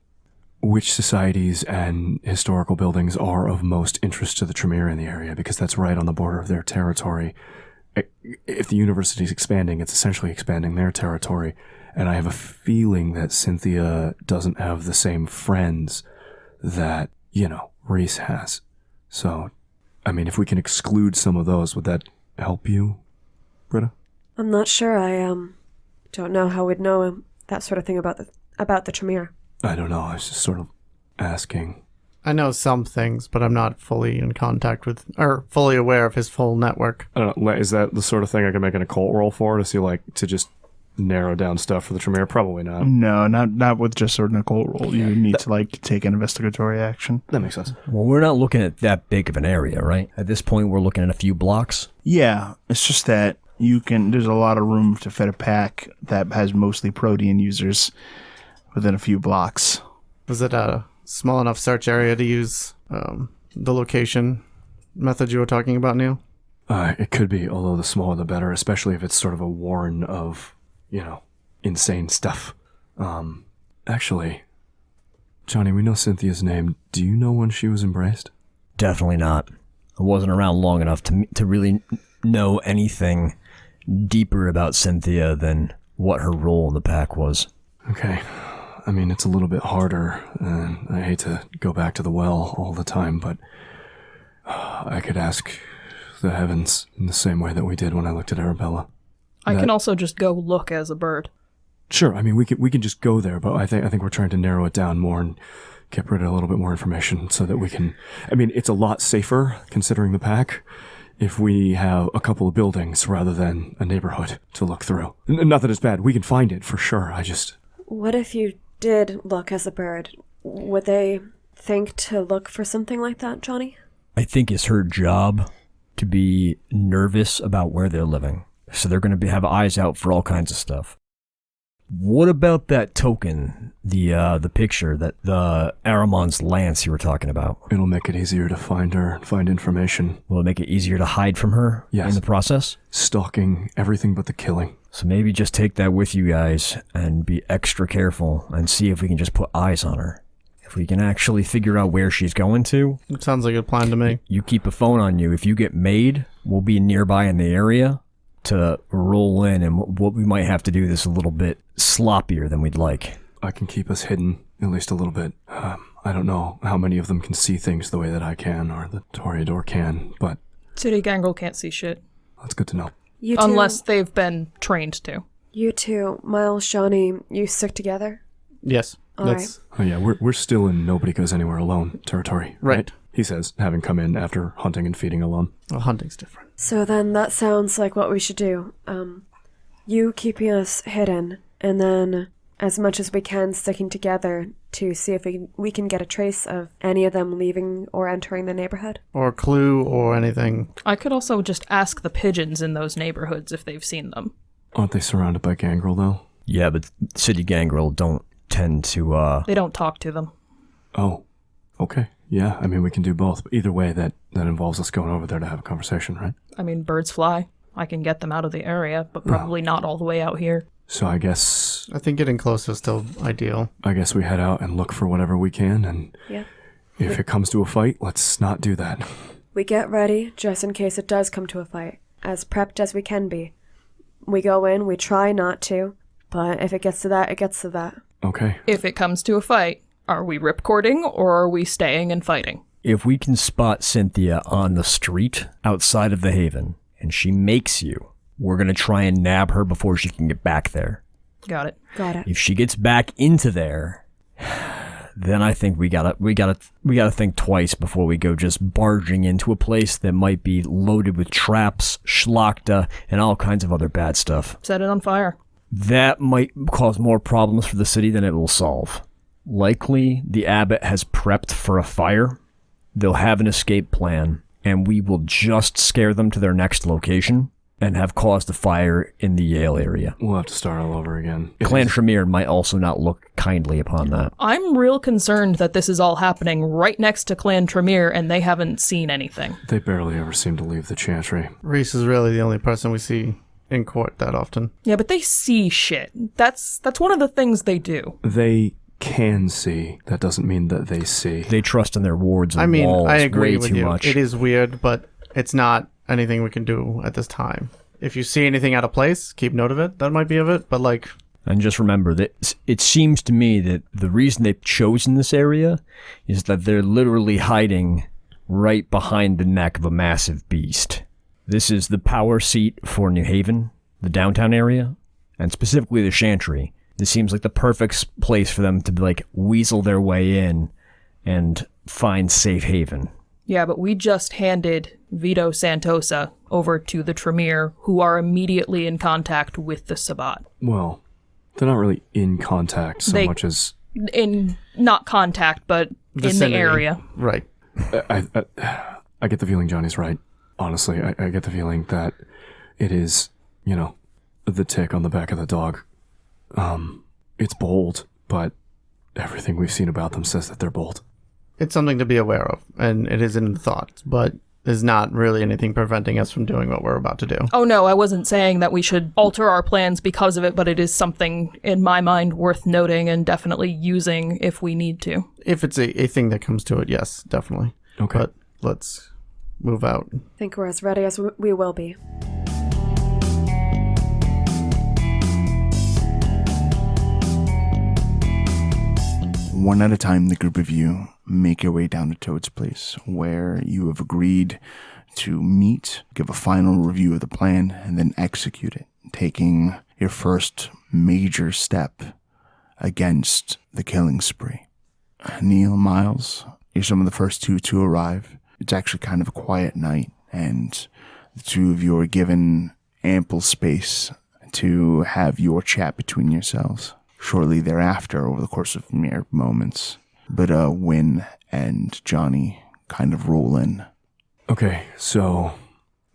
societies and historical buildings are of most interest to the Tremere in the area? Because that's right on the border of their territory. If the university's expanding, it's essentially expanding their territory. And I have a feeling that Cynthia doesn't have the same friends that, Reese has. So, I mean, if we can exclude some of those, would that help you, Britta? I'm not sure. I don't know how we'd know that sort of thing about the Tremere. I don't know. I was just sort of asking. I know some things, but I'm not fully in contact with, or fully aware of his full network. I don't know. Is that the sort of thing I can make an occult roll for to see, to just narrow down stuff for the Tremere? Probably not. No, not with just sort of an occult roll. You need to take an investigatory action. That makes sense. Well, we're not looking at that big of an area, right? At this point, we're looking at a few blocks. Yeah, it's just that there's a lot of room to fit a pack that has mostly protein users within a few blocks. Was it a small enough search area to use the location method you were talking about, Neil? It could be, although the smaller the better, especially if it's sort of a warren of, insane stuff. Actually, Johnny, we know Cynthia's name. Do you know when she was embraced? Definitely not. I wasn't around long enough to really know anything deeper about Cynthia than what her role in the pack was. Okay. I mean, it's a little bit harder, and I hate to go back to the well all the time, but I could ask the heavens in the same way that we did when I looked at Arabella. I can also just go look as a bird. Sure, I mean, we can just go there, but I think we're trying to narrow it down more and get rid of a little bit more information so that we can... I mean, it's a lot safer, considering the pack, if we have a couple of buildings rather than a neighborhood to look through. Not that it's bad. We can find it for sure. What if you did look as a bird? Would they think to look for something like that, Johnny? I think it's her job to be nervous about where they're living. So they're going to have eyes out for all kinds of stuff. What about that token, the picture, that the Aramon's lance you were talking about? It'll make it easier to find her, find information. Will it make it easier to hide from her in the process? Stalking, everything but the killing. So maybe just take that with you guys and be extra careful and see if we can just put eyes on her. If we can actually figure out where she's going to. It sounds like a plan to me. You keep a phone on you. If you get made, we'll be nearby in the area to roll in, and what we might have to do this a little bit sloppier than we'd like. I can keep us hidden, at least a little bit. I don't know how many of them can see things the way that I can, or the Toreador can, but... City Gangrel can't see shit. That's good to know. You two, unless they've been trained to. You two, Miles, Johnny, you stick together? Yes. All right. Oh yeah, we're still in nobody goes anywhere alone territory, right? He says, having come in after hunting and feeding alone. Well, hunting's different. So then that sounds like what we should do. You keeping us hidden, and then as much as we can sticking together to see if we can get a trace of any of them leaving or entering the neighborhood. Or a clue or anything. I could also just ask the pigeons in those neighborhoods if they've seen them. Aren't they surrounded by gangrel, though? Yeah, but City Gangrel don't tend to, They don't talk to them. Oh, okay. Yeah, I mean, we can do both. But either way, that involves us going over there to have a conversation, right? I mean, birds fly. I can get them out of the area, but probably not all the way out here. So I guess think getting closer is still ideal. I guess we head out and look for whatever we can, and if it comes to a fight, let's not do that. We get ready, just in case it does come to a fight, as prepped as we can be. We go in, we try not to, but if it gets to that, it gets to that. Okay. If it comes to a fight, are we ripcording or are we staying and fighting? if we can spot Cynthia on the street outside of the Haven, and she makes you, we're going to try and nab her before she can get back there. Got it. Got it. If she gets back into there, then I think we gotta think twice before we go just barging into a place that might be loaded with traps, schlachta, and all kinds of other bad stuff. Set it on fire. That might cause more problems for the city than it will solve. Likely, the Abbott has prepped for a fire. They'll have an escape plan, and we will just scare them to their next location and have caused a fire in the Yale area. We'll have to start all over again. Clan Tremere might also not look kindly upon that. I'm real concerned that this is all happening right next to Clan Tremere and they haven't seen anything. They barely ever seem to leave the Chantry. Reese is really the only person we see in court that often. Yeah, but they see shit. That's one of the things they do. They can see. That doesn't mean that they see. They trust in their wards and walls I agree way with too you. much. It is weird, but it's not anything we can do at this time. If you see anything out of place, keep note of it. That might be of it, but like... And just remember that it seems to me that the reason they've chosen this area is that they're literally hiding right behind the neck of a massive beast. This is the power seat for New Haven, the downtown area, and specifically the Chantry. This seems like the perfect place for them to like weasel their way in and find safe haven. Yeah, but we just handed Vito Santosa over to the Tremere, who are immediately in contact with the Sabbat. Well, they're not really in contact so much as... In, not contact, but vicinity. In the area. Right. I get the feeling Johnny's right. Honestly, I get the feeling that it is, the tick on the back of the dog. It's bold, but everything we've seen about them says that they're bold. It's something to be aware of, and it is in the thoughts, but there's not really anything preventing us from doing what we're about to do. Oh no, I wasn't saying that we should alter our plans because of it, but it is something, in my mind, worth noting and definitely using if we need to. If it's a thing that comes to it, yes, definitely. Okay. But let's move out. I think we're as ready as we will be. One at a time, the group of you make your way down to Toad's place, where you have agreed to meet, give a final review of the plan, and then execute it, taking your first major step against the killing spree. Neil, Miles, you're some of the first two to arrive. It's actually kind of a quiet night, and The two of you are given ample space to have your chat between yourselves. Shortly thereafter, over the course of mere moments, Britta, Wynn, and Johnny kind of roll in. Okay, so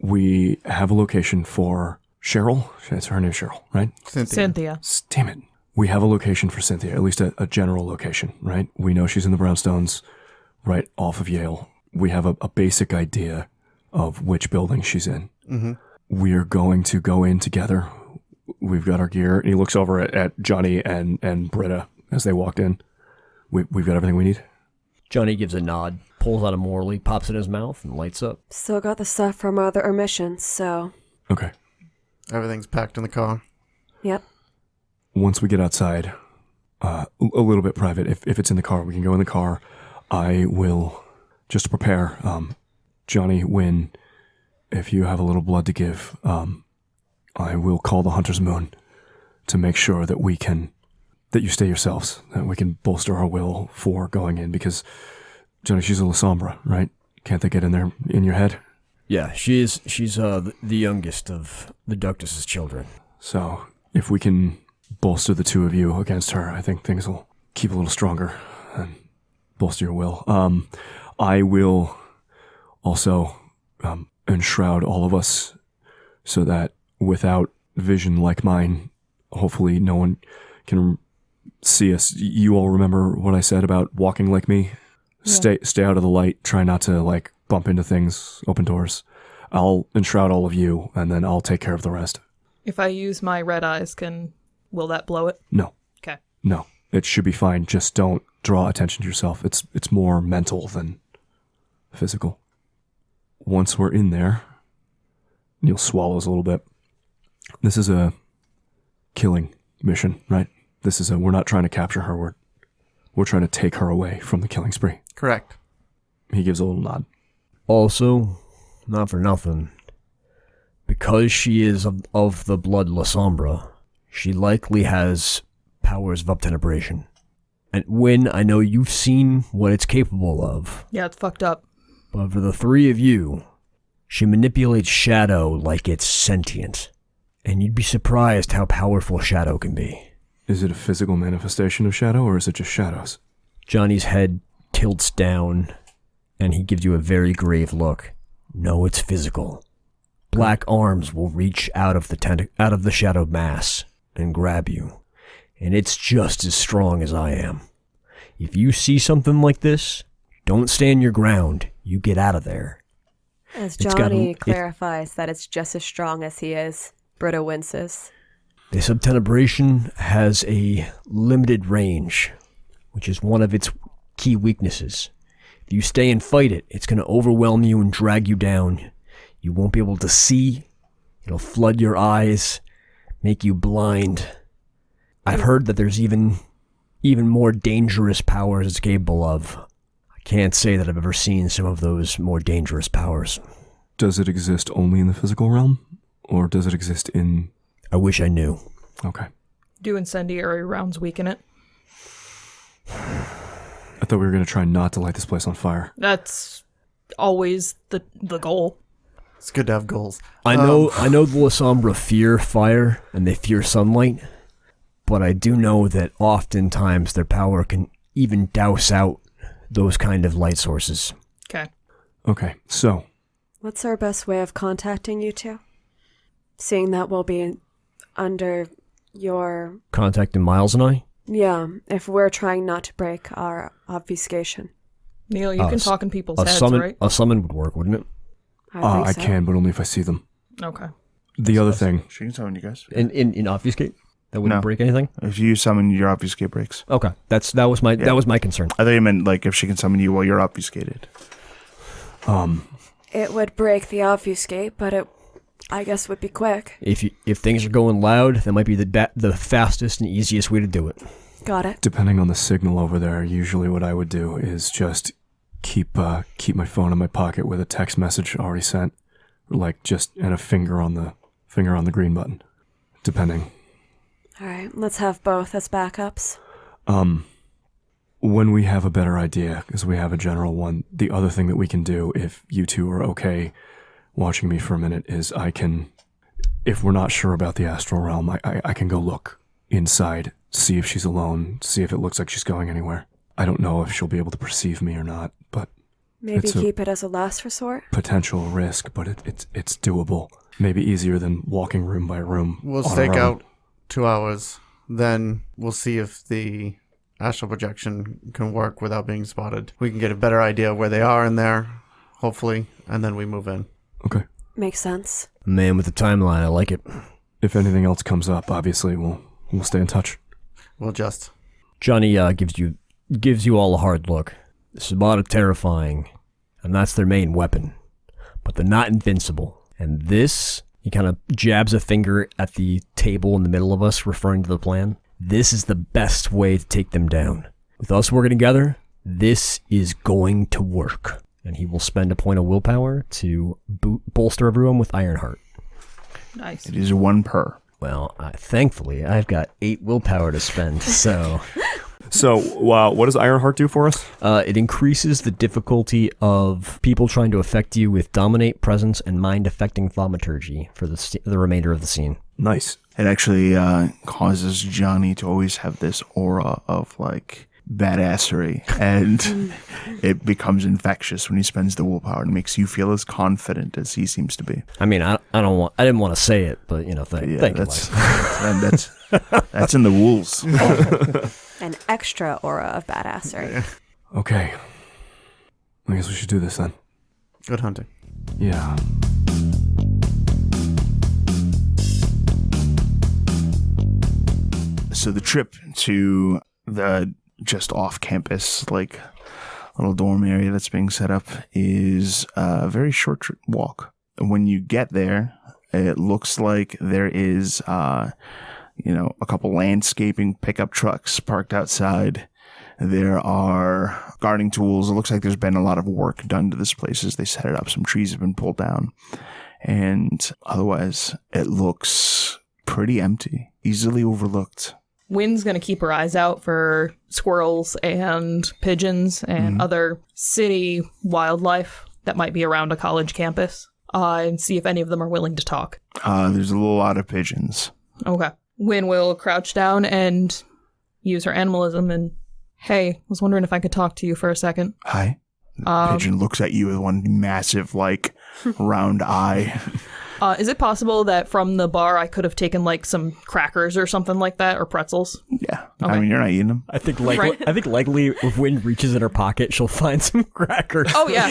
we have a location for Cheryl. It's her name, Cheryl, right? Cynthia. Damn it. We have a location for Cynthia, at least a general location, right? We know she's in the Brownstones, right off of Yale. We have a basic idea of which building she's in. Mm-hmm. We are going to go in together. We've got our gear. And he looks over at Johnny and Britta as they walked in. We've got everything we need. Johnny gives a nod, pulls out a Morley, pops it in his mouth, and lights up. Still got the stuff from our other missions, so... Okay. Everything's packed in the car. Yep. Once we get outside, a little bit private, if it's in the car, we can go in the car. I will, just to prepare, Johnny, Wynn, if you have a little blood to give, I will call the Hunter's Moon to make sure that that you stay yourselves, that we can bolster our will for going in, because, Johnny, she's a La Sombra, right? Can't they get in there, in your head? Yeah, she's the youngest of the Ductus's children. So, if we can bolster the two of you against her, I think things will keep a little stronger and bolster your will. I will also enshroud all of us so that without vision like mine, hopefully no one can see us. You all remember what I said about walking like me? Yeah. Stay out of the light. Try not to bump into things, open doors. I'll enshroud all of you, and then I'll take care of the rest. If I use my red eyes, will that blow it? No. Okay. No. It should be fine. Just don't draw attention to yourself. It's more mental than physical. Once we're in there, Neil swallows a little bit. This is a killing mission, right? We're not trying to capture her. We're trying to take her away from the killing spree. Correct. He gives a little nod. Also, not for nothing, because she is of the blood La Sombra, she likely has powers of uptenebration. And Wynn, I know you've seen what it's capable of. Yeah, it's fucked up. But for the three of you, she manipulates shadow like it's sentient. And you'd be surprised how powerful shadow can be. Is it a physical manifestation of shadow, or is it just shadows? Johnny's head tilts down, and he gives you a very grave look. No, it's physical. Black arms will reach out of the shadow mass and grab you. And it's just as strong as I am. If you see something like this, don't stand your ground. You get out of there. As Johnny clarifies that it's just as strong as he is, Britta winces. This uptenebration has a limited range, which is one of its key weaknesses. If you stay and fight it, it's going to overwhelm you and drag you down. You won't be able to see. It'll flood your eyes, make you blind. I've heard that there's even more dangerous powers it's capable of. I can't say that I've ever seen some of those more dangerous powers. Does it exist only in the physical realm? Or does it exist in... I wish I knew. Okay. Do incendiary rounds weaken it? I thought we were going to try not to light this place on fire. That's always the goal. It's good to have goals. I know the La Sombra fear fire, and they fear sunlight. But I do know that oftentimes their power can even douse out those kind of light sources. Okay, so... What's our best way of contacting you two? Seeing that we'll be under your... Contacting Miles and I? Yeah, if we're trying not to break our obfuscation. Neil, you can talk in people's heads, right? A summon would work, wouldn't it? I think so. I can, but only if I see them. Okay. The other thing... She can summon you guys. In obfuscate? That wouldn't break anything? If you summon, your obfuscate breaks. Okay. That was my concern. I thought you meant if she can summon you while you're obfuscated. It would break the obfuscate, but it, I guess, would be quick. If things are going loud, that might be the fastest and easiest way to do it. Got it. Depending on the signal over there, usually what I would do is just keep my phone in my pocket with a text message already sent, and a finger on the green button, depending. All right, let's have both as backups. When we have a better idea, because we have a general one, the other thing that we can do, if you two are okay, watching me for a minute is if we're not sure about the astral realm, I can go look inside, see if she's alone, see if it looks like she's going anywhere. I don't know if she'll be able to perceive me or not, but Maybe keep it as a last resort? Potential risk, but it's doable. Maybe easier than walking room by room. We'll stake out 2 hours. Then we'll see if the astral projection can work without being spotted. We can get a better idea of where they are in there, hopefully, and then we move in. Okay. Makes sense. Man with the timeline, I like it. If anything else comes up, obviously we'll stay in touch. We'll just. Johnny gives you all a hard look. This is about terrifying, and that's their main weapon. But they're not invincible. And this, he kind of jabs a finger at the table in the middle of us, referring to the plan. This is the best way to take them down. With us working together, this is going to work. And he will spend a point of willpower to bolster everyone with Ironheart. Nice. It is 1 per. Well, thankfully, I've got 8 willpower to spend, so... So, what does Ironheart do for us? It increases the difficulty of people trying to affect you with Dominate, Presence, and Mind-affecting Thaumaturgy for the remainder of the scene. Nice. It actually causes Johnny to always have this aura of, like, badassery, and it becomes infectious when he spends the willpower and makes you feel as confident as he seems to be. I mean, I didn't want to say it, but, thank you. That's in the rules. An extra aura of badassery. Okay. I guess we should do this then. Good hunting. Yeah. So the trip to the just off campus, like, little dorm area that's being set up is a very short walk. When you get there, it looks like there is, a couple landscaping pickup trucks parked outside. There are gardening tools. It looks like there's been a lot of work done to this place as they set it up. Some trees have been pulled down. And otherwise, it looks pretty empty, easily overlooked. Wynn's going to keep her eyes out for squirrels and pigeons and other city wildlife that might be around a college campus and see if any of them are willing to talk. There's a lot of pigeons. Okay. Wynn will crouch down and use her animalism and, hey, was wondering if I could talk to you for a second. Hi. The pigeon looks at you with one massive, round eye. Is it possible that from the bar I could have taken, some crackers or something like that, or pretzels? Yeah. Okay. I mean, you're not eating them. I think likely if Wynn reaches in her pocket, she'll find some crackers. Oh, yeah.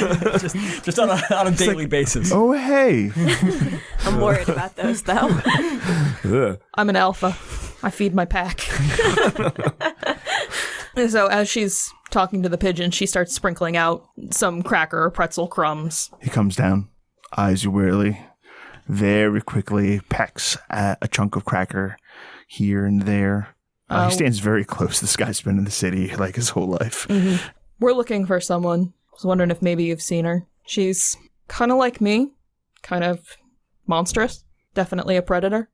just on a daily basis. Oh, hey. I'm worried about those, though. I'm an alpha. I feed my pack. So as she's talking to the pigeon, she starts sprinkling out some cracker or pretzel crumbs. He comes down, eyes you wearily, very quickly pecks at a chunk of cracker here and there. He stands very close. This guy's been in the city his whole life. Mm-hmm. We're looking for someone. I was wondering if maybe you've seen her. She's kind of like me, kind of monstrous, definitely a predator.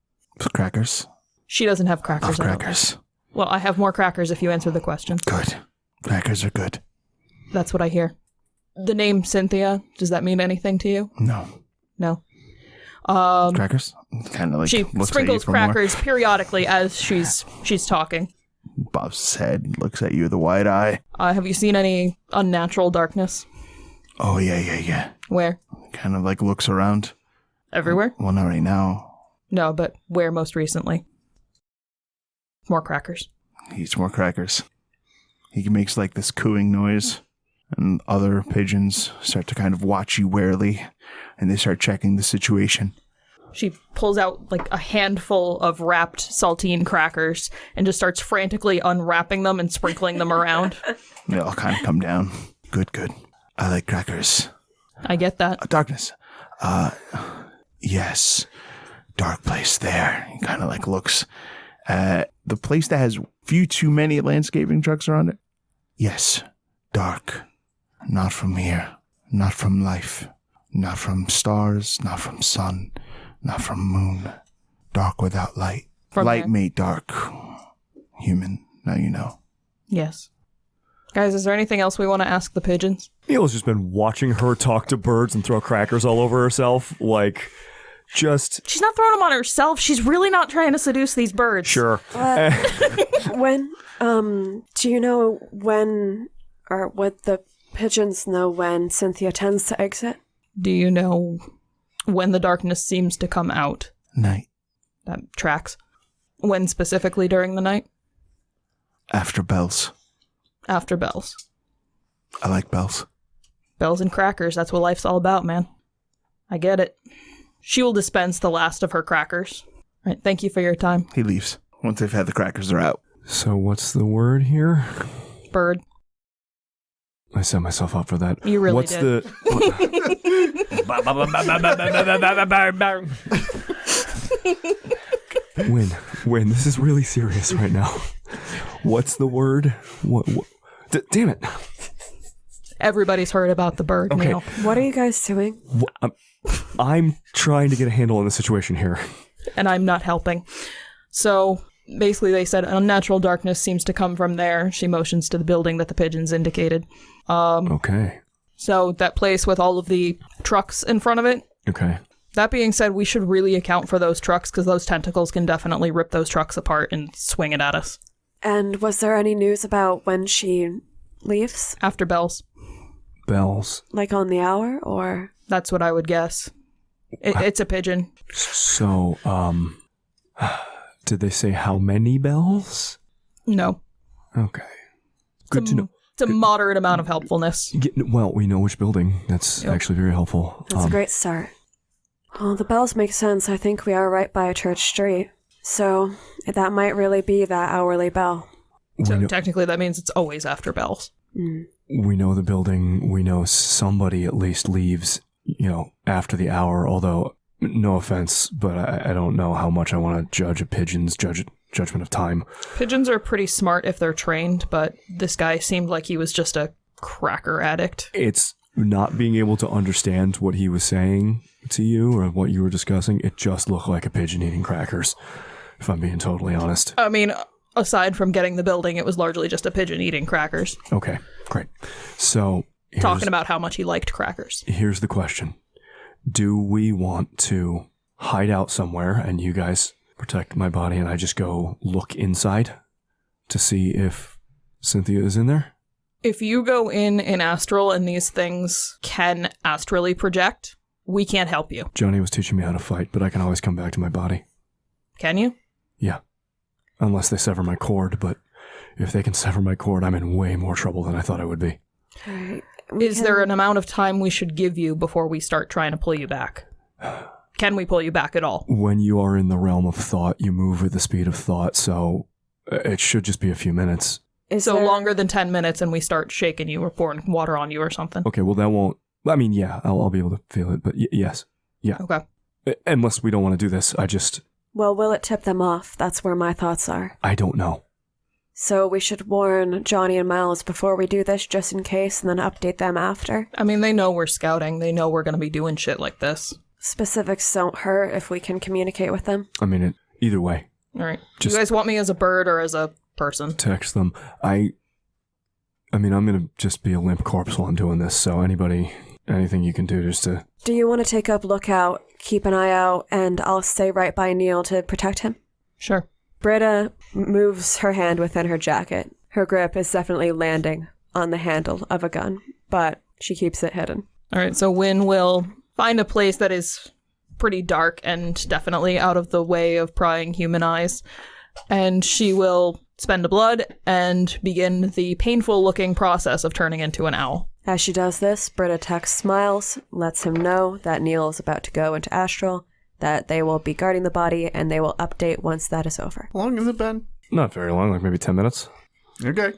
Crackers? She doesn't have crackers. Crackers. Well, I have more crackers if you answer the question. Good. Crackers are good. That's what I hear. The name Cynthia, does that mean anything to you? No. No. Crackers? Kind of she looks sprinkles at you crackers periodically as she's talking. Bobs his head, looks at you with a wide eye. Have you seen any unnatural darkness? Oh, yeah. Where? Kind of looks around. Everywhere? Well, not right now. No, but where most recently? More crackers. He eats more crackers. He makes this cooing noise, and other pigeons start to kind of watch you warily, and they start checking the situation. She pulls out a handful of wrapped saltine crackers and just starts frantically unwrapping them and sprinkling them around. They all kind of come down. Good. I like crackers. I get that. Darkness. Yes. Dark place there. He kind of looks at the place that has few too many landscaping trucks around it. Yes. Dark. Not from here. Not from life. Not from stars. Not from sun. Not from moon. Dark without light. From light there. made dark. Human. Now you know. Yes. Guys, is there anything else we want to ask the pigeons? Neil's just been watching her talk to birds and throw crackers all over herself, like, just... She's not throwing them on herself. She's really not trying to seduce these birds. Sure. When, do you know when, or would the pigeons know when Cynthia tends to exit? Do you know when the darkness seems to come out? Night. That tracks. When specifically during the night? After bells. After bells. I like bells. Bells and crackers, that's what life's all about, man. I get it. She will dispense the last of her crackers. All right, thank you for your time. He leaves. Once they've had the crackers, they're out. So what's the word here? Bird. I set myself up for that. You really what's did. Wynn, this is really serious right now. What's the word? What damn it. Everybody's heard about the bird, Okay. Neil. What are you guys doing? I'm trying to get a handle on the situation here. And I'm not helping. So basically they said unnatural darkness seems to come from there. She motions to the building that the pigeons indicated. Okay. So that place with all of the trucks in front of it. Okay. That being said, we should really account for those trucks because those tentacles can definitely rip those trucks apart and swing it at us. And was there any news about when she leaves? After bells. Bells. Like on the hour, or? That's what I would guess. It's a pigeon. So, did they say how many bells? No. Okay. Good to know. It's a moderate amount of helpfulness. Well, we know which building. That's actually very helpful. That's a great start. Well, the bells make sense. I think we are right by a church street. So, that might really be that hourly bell. So technically that means it's always after bells. We know the building. We know somebody at least leaves, after the hour, although, no offense, but I don't know how much I want to judge a pigeon's judgment of time. Pigeons are pretty smart if they're trained, but this guy seemed like he was just a cracker addict. It's not being able to understand what he was saying to you or what you were discussing. It just looked like a pigeon eating crackers, if I'm being totally honest. I mean, aside from getting the building, it was largely just a pigeon eating crackers. Okay, great. So... Talking about how much he liked crackers. Here's the question. Do we want to hide out somewhere and you guys protect my body and I just go look inside to see if Cynthia is in there? If you go in astral and these things can astrally project, we can't help you. Johnny was teaching me how to fight, but I can always come back to my body. Can you? Yeah. Unless they sever my cord, but if they can sever my cord, I'm in way more trouble than I thought I would be. All right. Is there an amount of time we should give you before we start trying to pull you back? Can we pull you back at all? When you are in the realm of thought, you move with the speed of thought, so it should just be a few minutes. So longer than 10 minutes and we start shaking you or pouring water on you or something? Okay, well that won't... I mean, yeah, I'll be able to feel it, but yes. Yeah. Okay. Unless we don't want to do this, Well, will it tip them off? That's where my thoughts are. I don't know. So we should warn Johnny and Miles before we do this, just in case, and then update them after. I mean, they know we're scouting. They know we're going to be doing shit like this. Specifics don't hurt if we can communicate with them. I mean, either way. All right. Do Just you guys want me as a bird or as a person? text them. I mean, I'm going to just be a limp corpse while I'm doing this, so anything you can do just to... Do you want to take up lookout, keep an eye out, and I'll stay right by Neil to protect him? Sure. Britta moves her hand within her jacket. Her grip is definitely landing on the handle of a gun, but she keeps it hidden. All right, so Wynn will find a place that is pretty dark and definitely out of the way of prying human eyes, and she will spend a blood and begin the painful-looking process of turning into an owl. As she does this, Britta texts Miles, lets him know that Neil is about to go into astral, that they will be guarding the body, and they will update once that is over. How long has it been? Not very long, like maybe 10 minutes. Okay.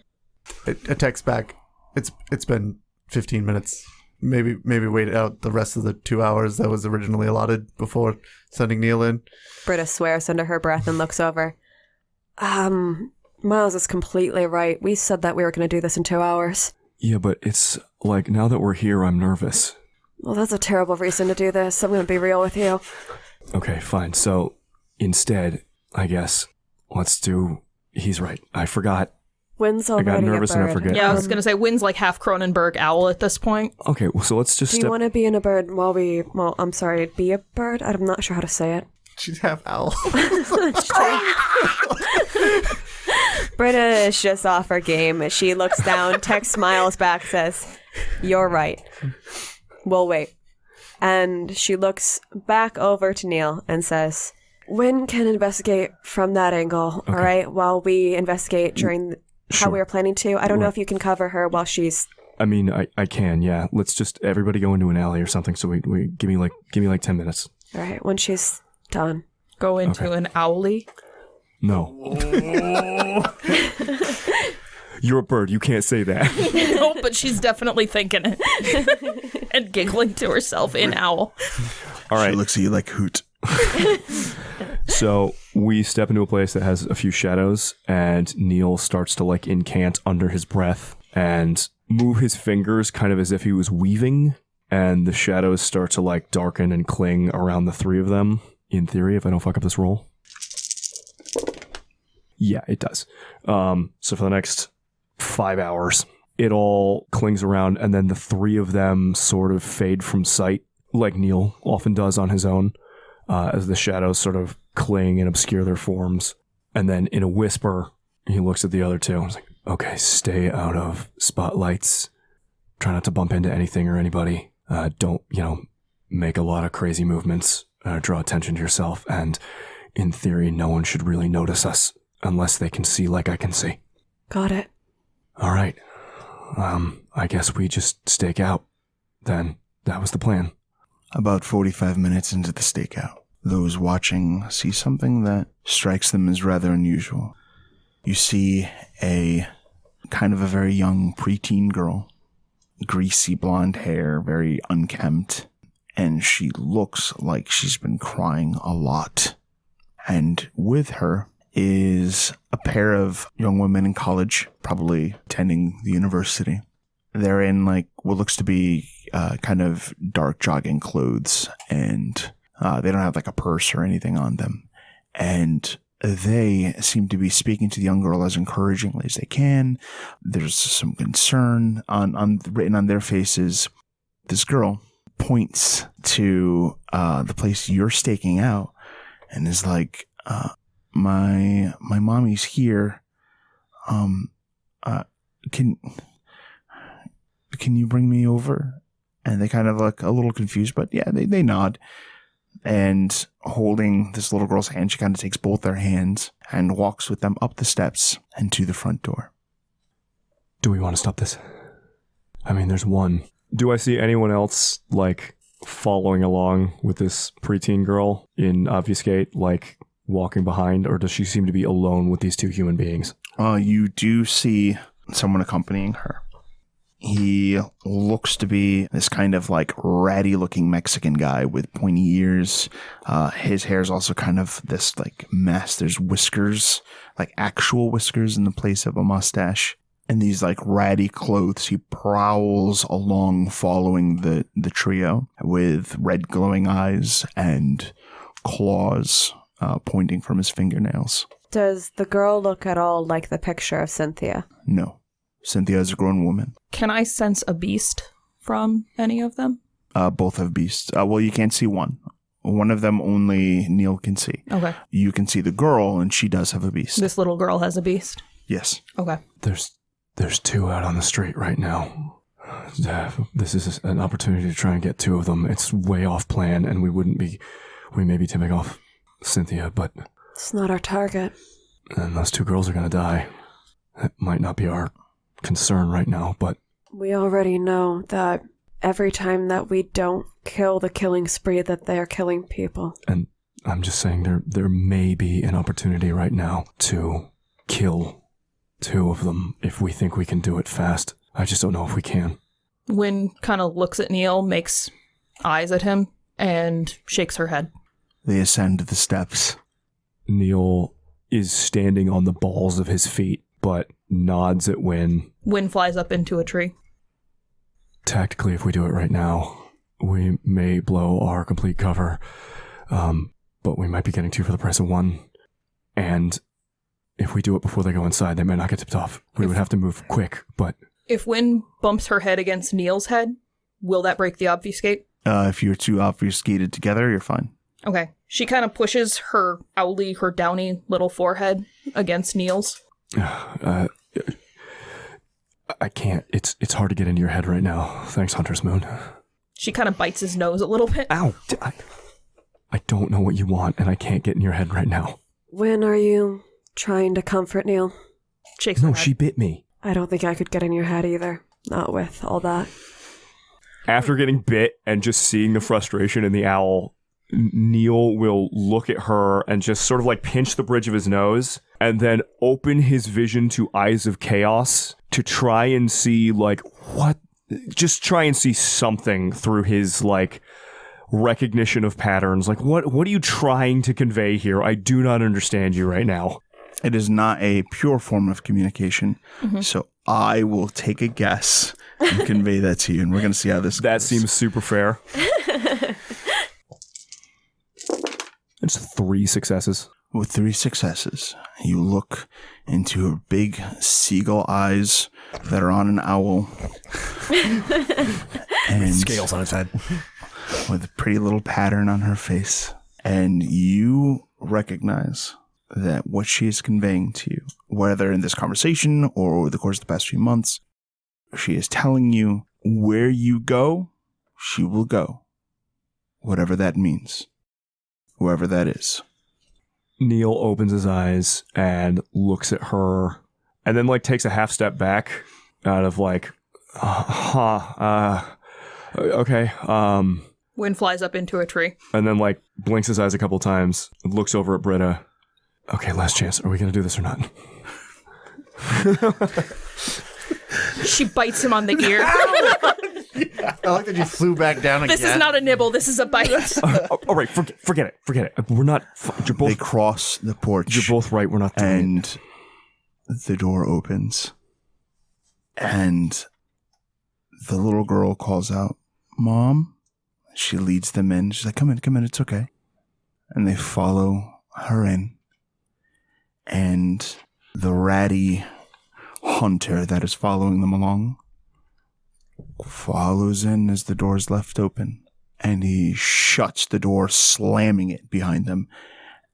It texts back. It's been 15 minutes. Maybe wait out the rest of the 2 hours that was originally allotted before sending Neil in. Britta swears under her breath and looks over. Miles is completely right. We said that we were going to do this in 2 hours. Yeah, but it's like, now that we're here, I'm nervous. Well, that's a terrible reason to do this. I'm going to be real with you. Okay, fine. So, instead, I guess, he's right. I forgot Wynn's I got already nervous a enough bird. for Yeah, I was going to say Wynn's like half Cronenberg owl at this point. Okay, well, so let's just Do you want to be in a bird while we... Well, I'm sorry, be a bird? I'm not sure how to say it. She'd have owl. Britta is just off her game. She looks down, Tech smiles back, says, "You're right. We'll wait." And she looks back over to Neil and says, "Wynn can investigate from that angle, all right, while we investigate during how Sure. we were planning to. I don't know if you can cover her while she's..." I mean, I can, yeah. Let's just everybody go into an alley or something. So we give me like 10 minutes. All right, when she's done. Go into an owlie. No. You're a bird. You can't say that. No, but she's definitely thinking it. And giggling to herself in owl. All right. She looks at you like Hoot. So we step into a place that has a few shadows, and Neil starts to like incant under his breath and move his fingers kind of as if he was weaving, and the shadows start to like darken and cling around the three of them, in theory, if I don't fuck up this roll. Yeah, it does. So for the next 5 hours, it all clings around, and then the three of them sort of fade from sight, like Neil often does on his own, as the shadows sort of cling and obscure their forms. And then in a whisper, he looks at the other two and is like, "Okay, stay out of spotlights. Try not to bump into anything or anybody. Don't, make a lot of crazy movements. Draw attention to yourself. And in theory, no one should really notice us unless they can see like I can see." Got it. All right. I guess we just stake out. Then that was the plan. About 45 minutes into the stakeout, those watching see something that strikes them as rather unusual. You see a kind of a very young preteen girl, greasy blonde hair, very unkempt, and she looks like she's been crying a lot. And with her is a pair of young women in college, probably attending the university. They're in like what looks to be kind of dark jogging clothes, and they don't have like a purse or anything on them. And they seem to be speaking to the young girl as encouragingly as they can. There's some concern written on their faces. This girl points to the place you're staking out and is like, my mommy's here. Can you bring me over? And they kind of look a little confused, but yeah, they nod. And holding this little girl's hand, she kind of takes both their hands and walks with them up the steps and to the front door. Do we want to stop this? I mean, there's one. Do I see anyone else, like, following along with this preteen girl in Obfuscate, like, walking behind, or does she seem to be alone with these two human beings? You do see someone accompanying her. He looks to be this kind of like ratty looking Mexican guy with pointy ears. His hair is also kind of this like mess. There's whiskers, like actual whiskers in the place of a mustache. And these like ratty clothes. He prowls along following the trio with red glowing eyes and claws pointing from his fingernails. Does the girl look at all like the picture of Cynthia? No. Cynthia is a grown woman. Can I sense a beast from any of them? Both have beasts. Well, you can't see one. One of them only Neil can see. Okay. You can see the girl, and she does have a beast. This little girl has a beast? Yes. Okay. There's two out on the street right now. This is an opportunity to try and get two of them. It's way off plan, and we may be tipping off Cynthia, but... It's not our target. And those two girls are going to die. That might not be our concern right now, but... We already know that every time that we don't kill the killing spree that they are killing people. And I'm just saying there may be an opportunity right now to kill two of them if we think we can do it fast. I just don't know if we can. Wynn kind of looks at Neil, makes eyes at him, and shakes her head. They ascend the steps. Neil is standing on the balls of his feet, but nods at Wynn. Wynn flies up into a tree. Tactically, if we do it right now, we may blow our complete cover, but we might be getting two for the price of one. And if we do it before they go inside, they might not get tipped off. We would have to move quick, but... If Wynn bumps her head against Neil's head, will that break the obfuscate? If you're two obfuscated together, you're fine. Okay. She kind of pushes her downy little forehead against Neil's. I can't. It's hard to get into your head right now. Thanks, Hunter's Moon. She kind of bites his nose a little bit. Ow! I don't know what you want, and I can't get in your head right now. When are you trying to comfort Neil? Shakes her No, head. she bit me. I don't think I could get in your head either. Not with all that. After getting bit and just seeing the frustration in the owl, Neil will look at her and just sort of like pinch the bridge of his nose and then open his vision to eyes of chaos to try and see like what, just try and see something through his like recognition of patterns. Like what are you trying to convey here? I do not understand you right now. It is not a pure form of communication, so I will take a guess and convey that to you, and we're going to see how this That goes. seems super fair. It's 3 successes. With 3 successes, you look into her big seagull eyes that are on an owl. And Scales on its head. with a pretty little pattern on her face. And you recognize that what she is conveying to you, whether in this conversation or over the course of the past few months, she is telling you where you go, she will go. Whatever that means. Whoever that is. Neil opens his eyes and looks at her and then like takes a half step back out of like, okay. Wynn flies up into a tree. And then like blinks his eyes a couple times, looks over at Britta. Okay, last chance. Are we going to do this or not? She bites him on the ear. I like that you flew back down again. This is not a nibble. This is a bite. All right, forget it. We're not. You're They both. cross the porch. You're both right. We're not doing it. And the door opens. And the little girl calls out, "Mom." She leads them in. She's like, come in, it's okay. And they follow her in. And the ratty hunter that is following them along follows in as the door is left open. And he shuts the door, slamming it behind them.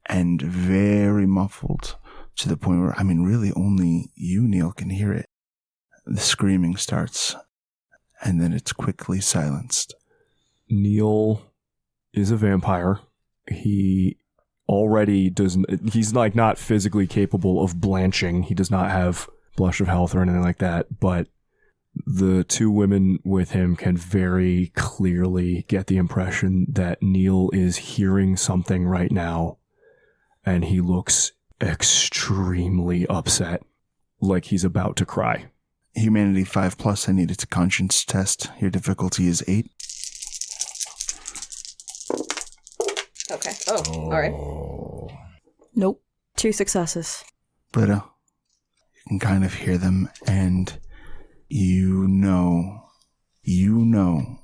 And very muffled to the point where, really only you, Neil, can hear it. The screaming starts. And then it's quickly silenced. Neil is a vampire. He already doesn't. He's like not physically capable of blanching. He does not have blush of health or anything like that. But the 2 women with him can very clearly get the impression that Neil is hearing something right now, and he looks extremely upset, like he's about to cry. Humanity 5+, I need it to conscience test. Your difficulty is 8. Okay. Oh, all right. Nope. 2 successes. Britta, you can kind of hear them, and you know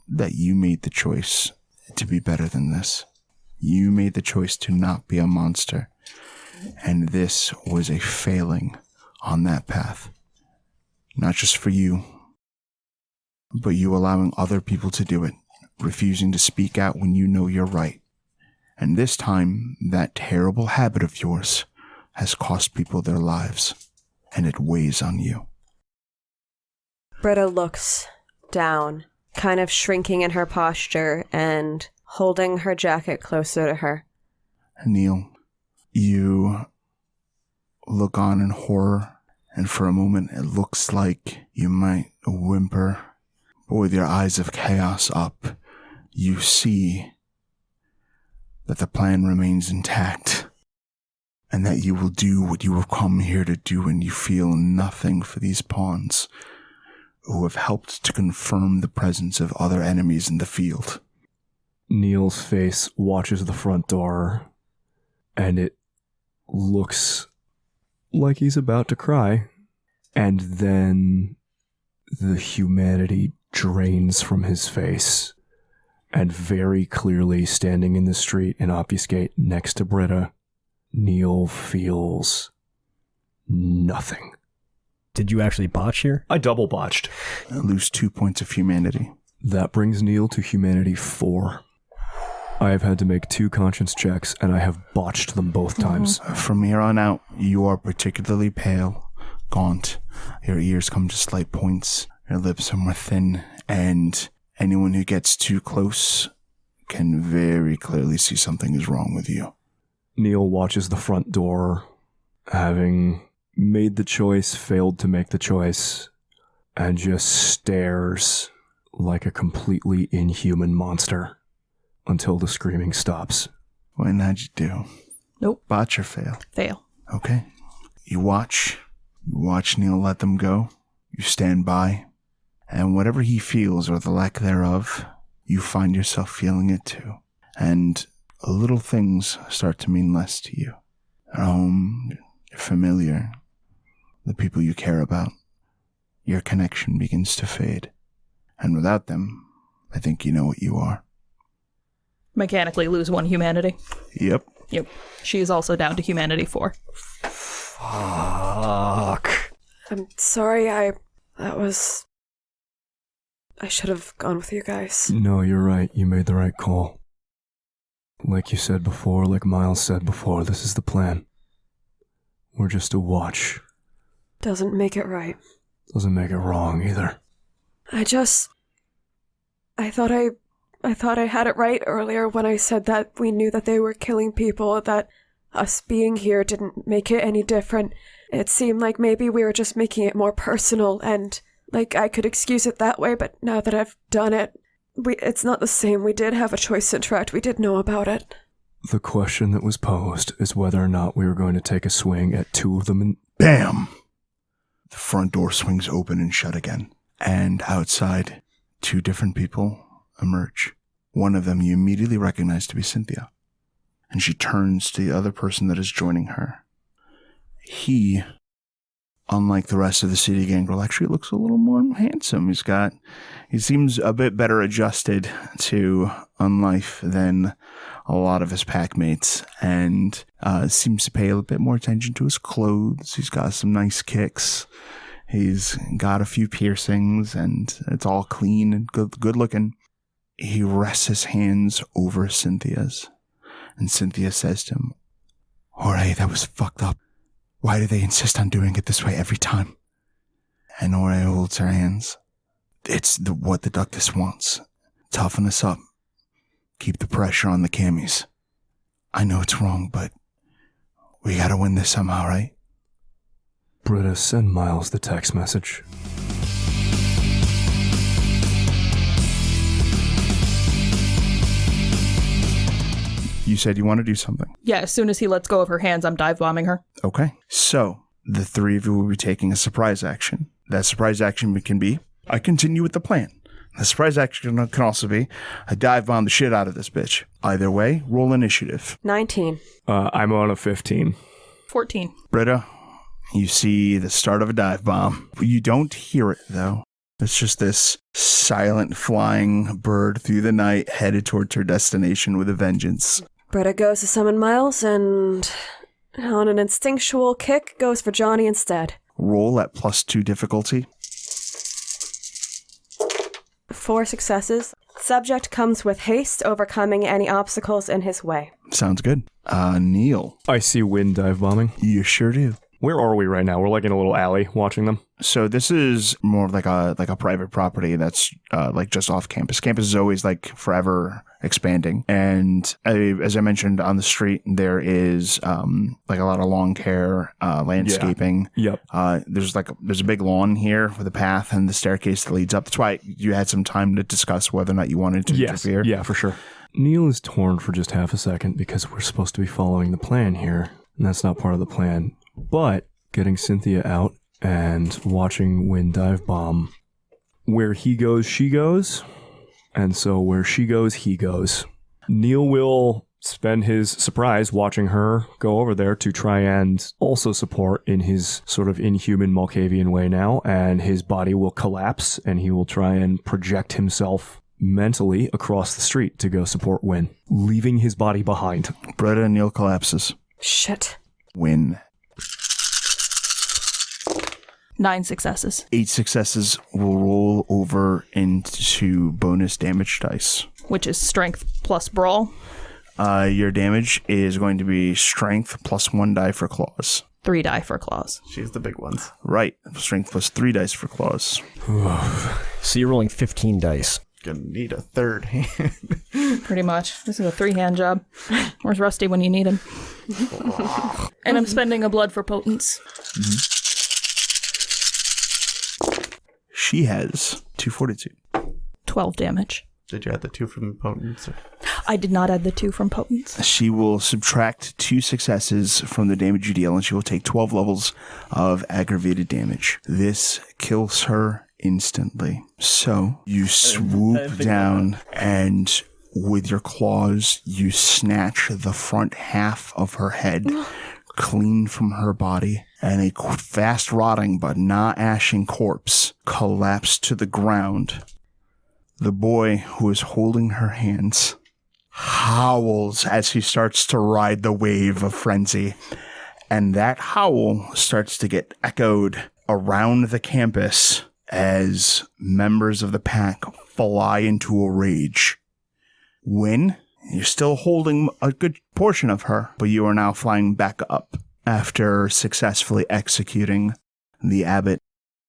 that you made the choice to be better than this. You made the choice to not be a monster, and this was a failing on that path. Not just for you, but you allowing other people to do it, refusing to speak out when you know you're right. And this time, that terrible habit of yours has cost people their lives, and it weighs on you. Britta looks down, kind of shrinking in her posture and holding her jacket closer to her. Neil, you look on in horror, and for a moment it looks like you might whimper. But with your eyes of chaos up, you see that the plan remains intact, and that you will do what you have come here to do, and you feel nothing for these pawns who have helped to confirm the presence of other enemies in the field. Neil's face watches the front door, and it looks like he's about to cry. And then the humanity drains from his face, and very clearly standing in the street in Obfuscate next to Britta, Neil feels nothing. Did you actually botch here? I double botched. I lose 2 points of humanity. That brings Neil to humanity 4. I have had to make 2 conscience checks, and I have botched them both times. From here on out, you are particularly pale, gaunt. Your ears come to slight points. Your lips are more thin, and anyone who gets too close can very clearly see something is wrong with you. Neil watches the front door, having made the choice, failed to make the choice, and just stares like a completely inhuman monster until the screaming stops. When how'd you do? Nope. Botch or fail? Fail. Okay. You watch Neil let them go. You stand by. And whatever he feels, or the lack thereof, you find yourself feeling it too. And little things start to mean less to you. Your home, your familiar, the people you care about. Your connection begins to fade. And without them, I think you know what you are. Mechanically lose 1 humanity. Yep. Yep. She is also down to humanity 4. Fuck. I'm sorry, I should have gone with you guys. No, you're right. You made the right call. Like you said before, like Miles said before, this is the plan. We're just a watch. Doesn't make it right. Doesn't make it wrong either. I thought I had it right earlier when I said that we knew that they were killing people, that us being here didn't make it any different. It seemed like maybe we were just making it more personal, and like I could excuse it that way, but now that I've done it, it's not the same. We did have a choice to interact. We did know about it. The question that was posed is whether or not we were going to take a swing at 2 of them and... BAM! The front door swings open and shut again. And outside, 2 different people emerge. One of them you immediately recognize to be Cynthia. And she turns to the other person that is joining her. He, unlike the rest of the city gangrel, actually looks a little more handsome. He seems a bit better adjusted to unlife than a lot of his pack mates, and seems to pay a little bit more attention to his clothes. He's got some nice kicks. He's got a few piercings, and it's all clean and good looking. He rests his hands over Cynthia's, and Cynthia says to him, "Jorge, that was fucked up. Why do they insist on doing it this way every time?" And Jorge holds her hands. It's what the Ductus wants. Toughen us up. Keep the pressure on the camis. I know it's wrong, but we gotta win this somehow, right? Britta, send Miles the text message. You said you want to do something. Yeah, as soon as he lets go of her hands, I'm dive bombing her. Okay. So, the 3 of you will be taking a surprise action. That surprise action can be, I continue with the plan. The surprise action can also be, I dive bomb the shit out of this bitch. Either way, roll initiative. 19. I'm on a 15. 14. Britta, you see the start of a dive bomb. You don't hear it, though. It's just this silent flying bird through the night headed towards her destination with a vengeance. Britta goes to summon Miles, and on an instinctual kick, goes for Johnny instead. Roll at +2 difficulty. 4 successes. Subject comes with haste, overcoming any obstacles in his way. Sounds good. Neil. I see Wynn dive bombing. You sure do. Where are we right now? We're like in a little alley watching them. So this is more of like a private property that's like just off campus. Campus is always like forever expanding. And as I mentioned, on the street, there is like a lot of lawn care, landscaping. Yeah. Yep. There's a big lawn here with a path and the staircase that leads up. That's why you had some time to discuss whether or not you wanted to interfere. Yeah, for sure. Neil is torn for just half a second because we're supposed to be following the plan here. And that's not part of the plan. But getting Cynthia out and watching Wynn dive bomb, where he goes, she goes. And so where she goes, he goes. Neil will spend his surprise watching her go over there to try and also support in his sort of inhuman Malkavian way now. And his body will collapse and he will try and project himself mentally across the street to go support Wynn, leaving his body behind. Britta and Neil collapses. Shit. Wynn. 9 successes. 8 successes will roll over into bonus damage dice. Which is strength plus brawl. Your damage is going to be strength plus 1 die for claws. 3 die for claws. She's the big ones. Right. Strength plus 3 dice for claws. So you're rolling 15 dice. Gonna need a third hand. Pretty much. This is a 3-hand job. Where's Rusty when you need him? And I'm spending a blood for potence. She has 2 fortitude. 12 damage. Did you add the 2 from potence? I did not add the 2 from potence. She will subtract 2 successes from the damage you deal, and she will take 12 levels of aggravated damage. This kills her instantly. So you swoop down and with your claws, you snatch the front half of her head clean from her body, and a fast rotting but not ashing corpse collapsed to the ground. The boy who is holding her hands howls as he starts to ride the wave of frenzy, and that howl starts to get echoed around the campus as members of the pack fly into a rage. Wynn, you're still holding a good portion of her, but you are now flying back up after successfully executing the Abbott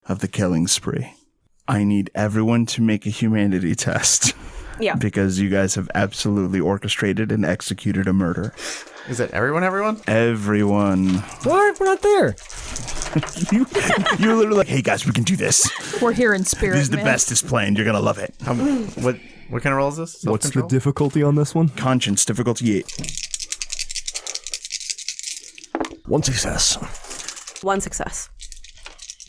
of the killing spree. I need everyone to make a humanity test. Yeah. Because you guys have absolutely orchestrated and executed a murder. Is it everyone? Everyone. What? We're not there. You're literally like, hey guys, we can do this. We're here in spirit, This is the man. bestest plan. You're going to love it. What kind of roll is this? What's the Self-control? difficulty on this one? Conscience, difficulty 8. 1 success. 1 success.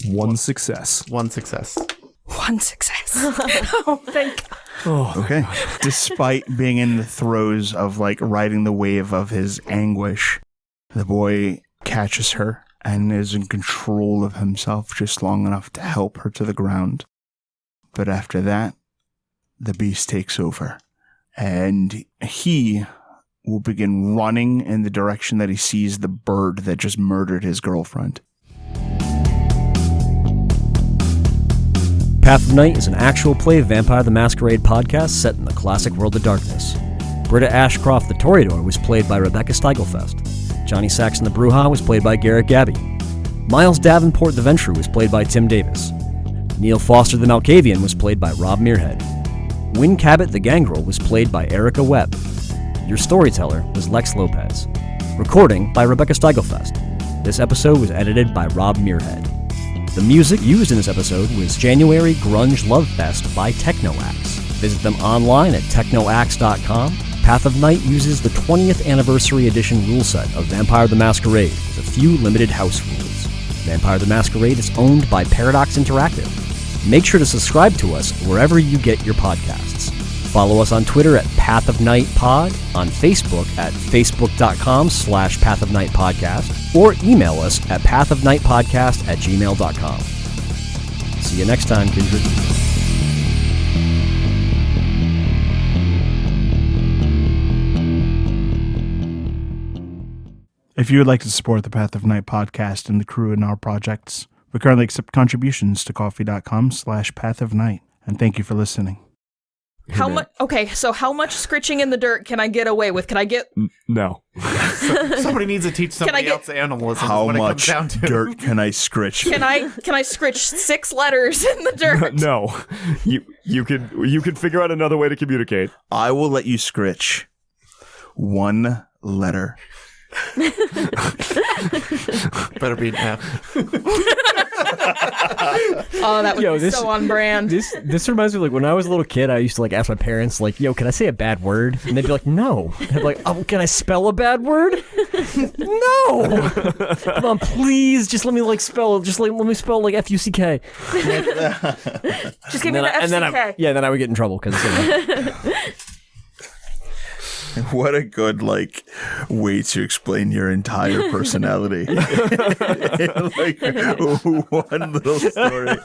1 success. 1 success. 1 success. Oh, thank God. Okay. Despite being in the throes of riding the wave of his anguish, the boy catches her and is in control of himself just long enough to help her to the ground. But after that, the beast takes over, and he will begin running in the direction that he sees the bird that just murdered his girlfriend. Path of Night is an actual play Vampire the Masquerade podcast set in the classic world of darkness. Britta Ashcroft the Toreador was played by Rebecca Steigelfest. Johnny Saxon the Bruja was played by Garrett Gabbey. Miles Davenport the Ventrue was played by Tim Davis. Neil Foster the Malkavian was played by Rob Muirhead. Wynn Cabot the Gangrel was played by Erika Webb. Your storyteller was Lex Lopez. Recording by Rebecca Steigelfest. This episode was edited by Rob Muirhead. The music used in this episode was January Grunge Love Fest by Technoaxe. Visit them online at technoaxe.com. Path of Night uses the 20th anniversary edition rule set of Vampire the Masquerade with a few limited house rules. Vampire the Masquerade is owned by Paradox Interactive. Make sure to subscribe to us wherever you get your podcasts. Follow us on Twitter at Path of Night Pod, on Facebook at facebook.com/Path of Night Podcast, or email us at pathofnightpodcast@gmail.com. See you next time, Kindred. If you would like to support the Path of Night podcast and the crew in our projects, we currently accept contributions to coffee.com/Path of Night. And thank you for listening. How much? Okay, so how much scritching in the dirt can I get away with? Can I get? No. Somebody needs to teach somebody get- else animalism. How what much it comes down to. dirt can I scritch? Can I scritch 6 letters in the dirt? No. You could figure out another way to communicate. I will let you scritch 1 letter. Better be an F. Oh, that would Yo, be this- so on brand. This reminds me of when I was a little kid, I used to ask my parents yo, can I say a bad word? And they'd be like, no. I'd be like, oh, can I spell a bad word? No. Come on, please, just let me spell. Just let me spell F-U-C-K. Just give me the FCK. Then I would get in trouble because. What a good way to explain your entire personality. One little story.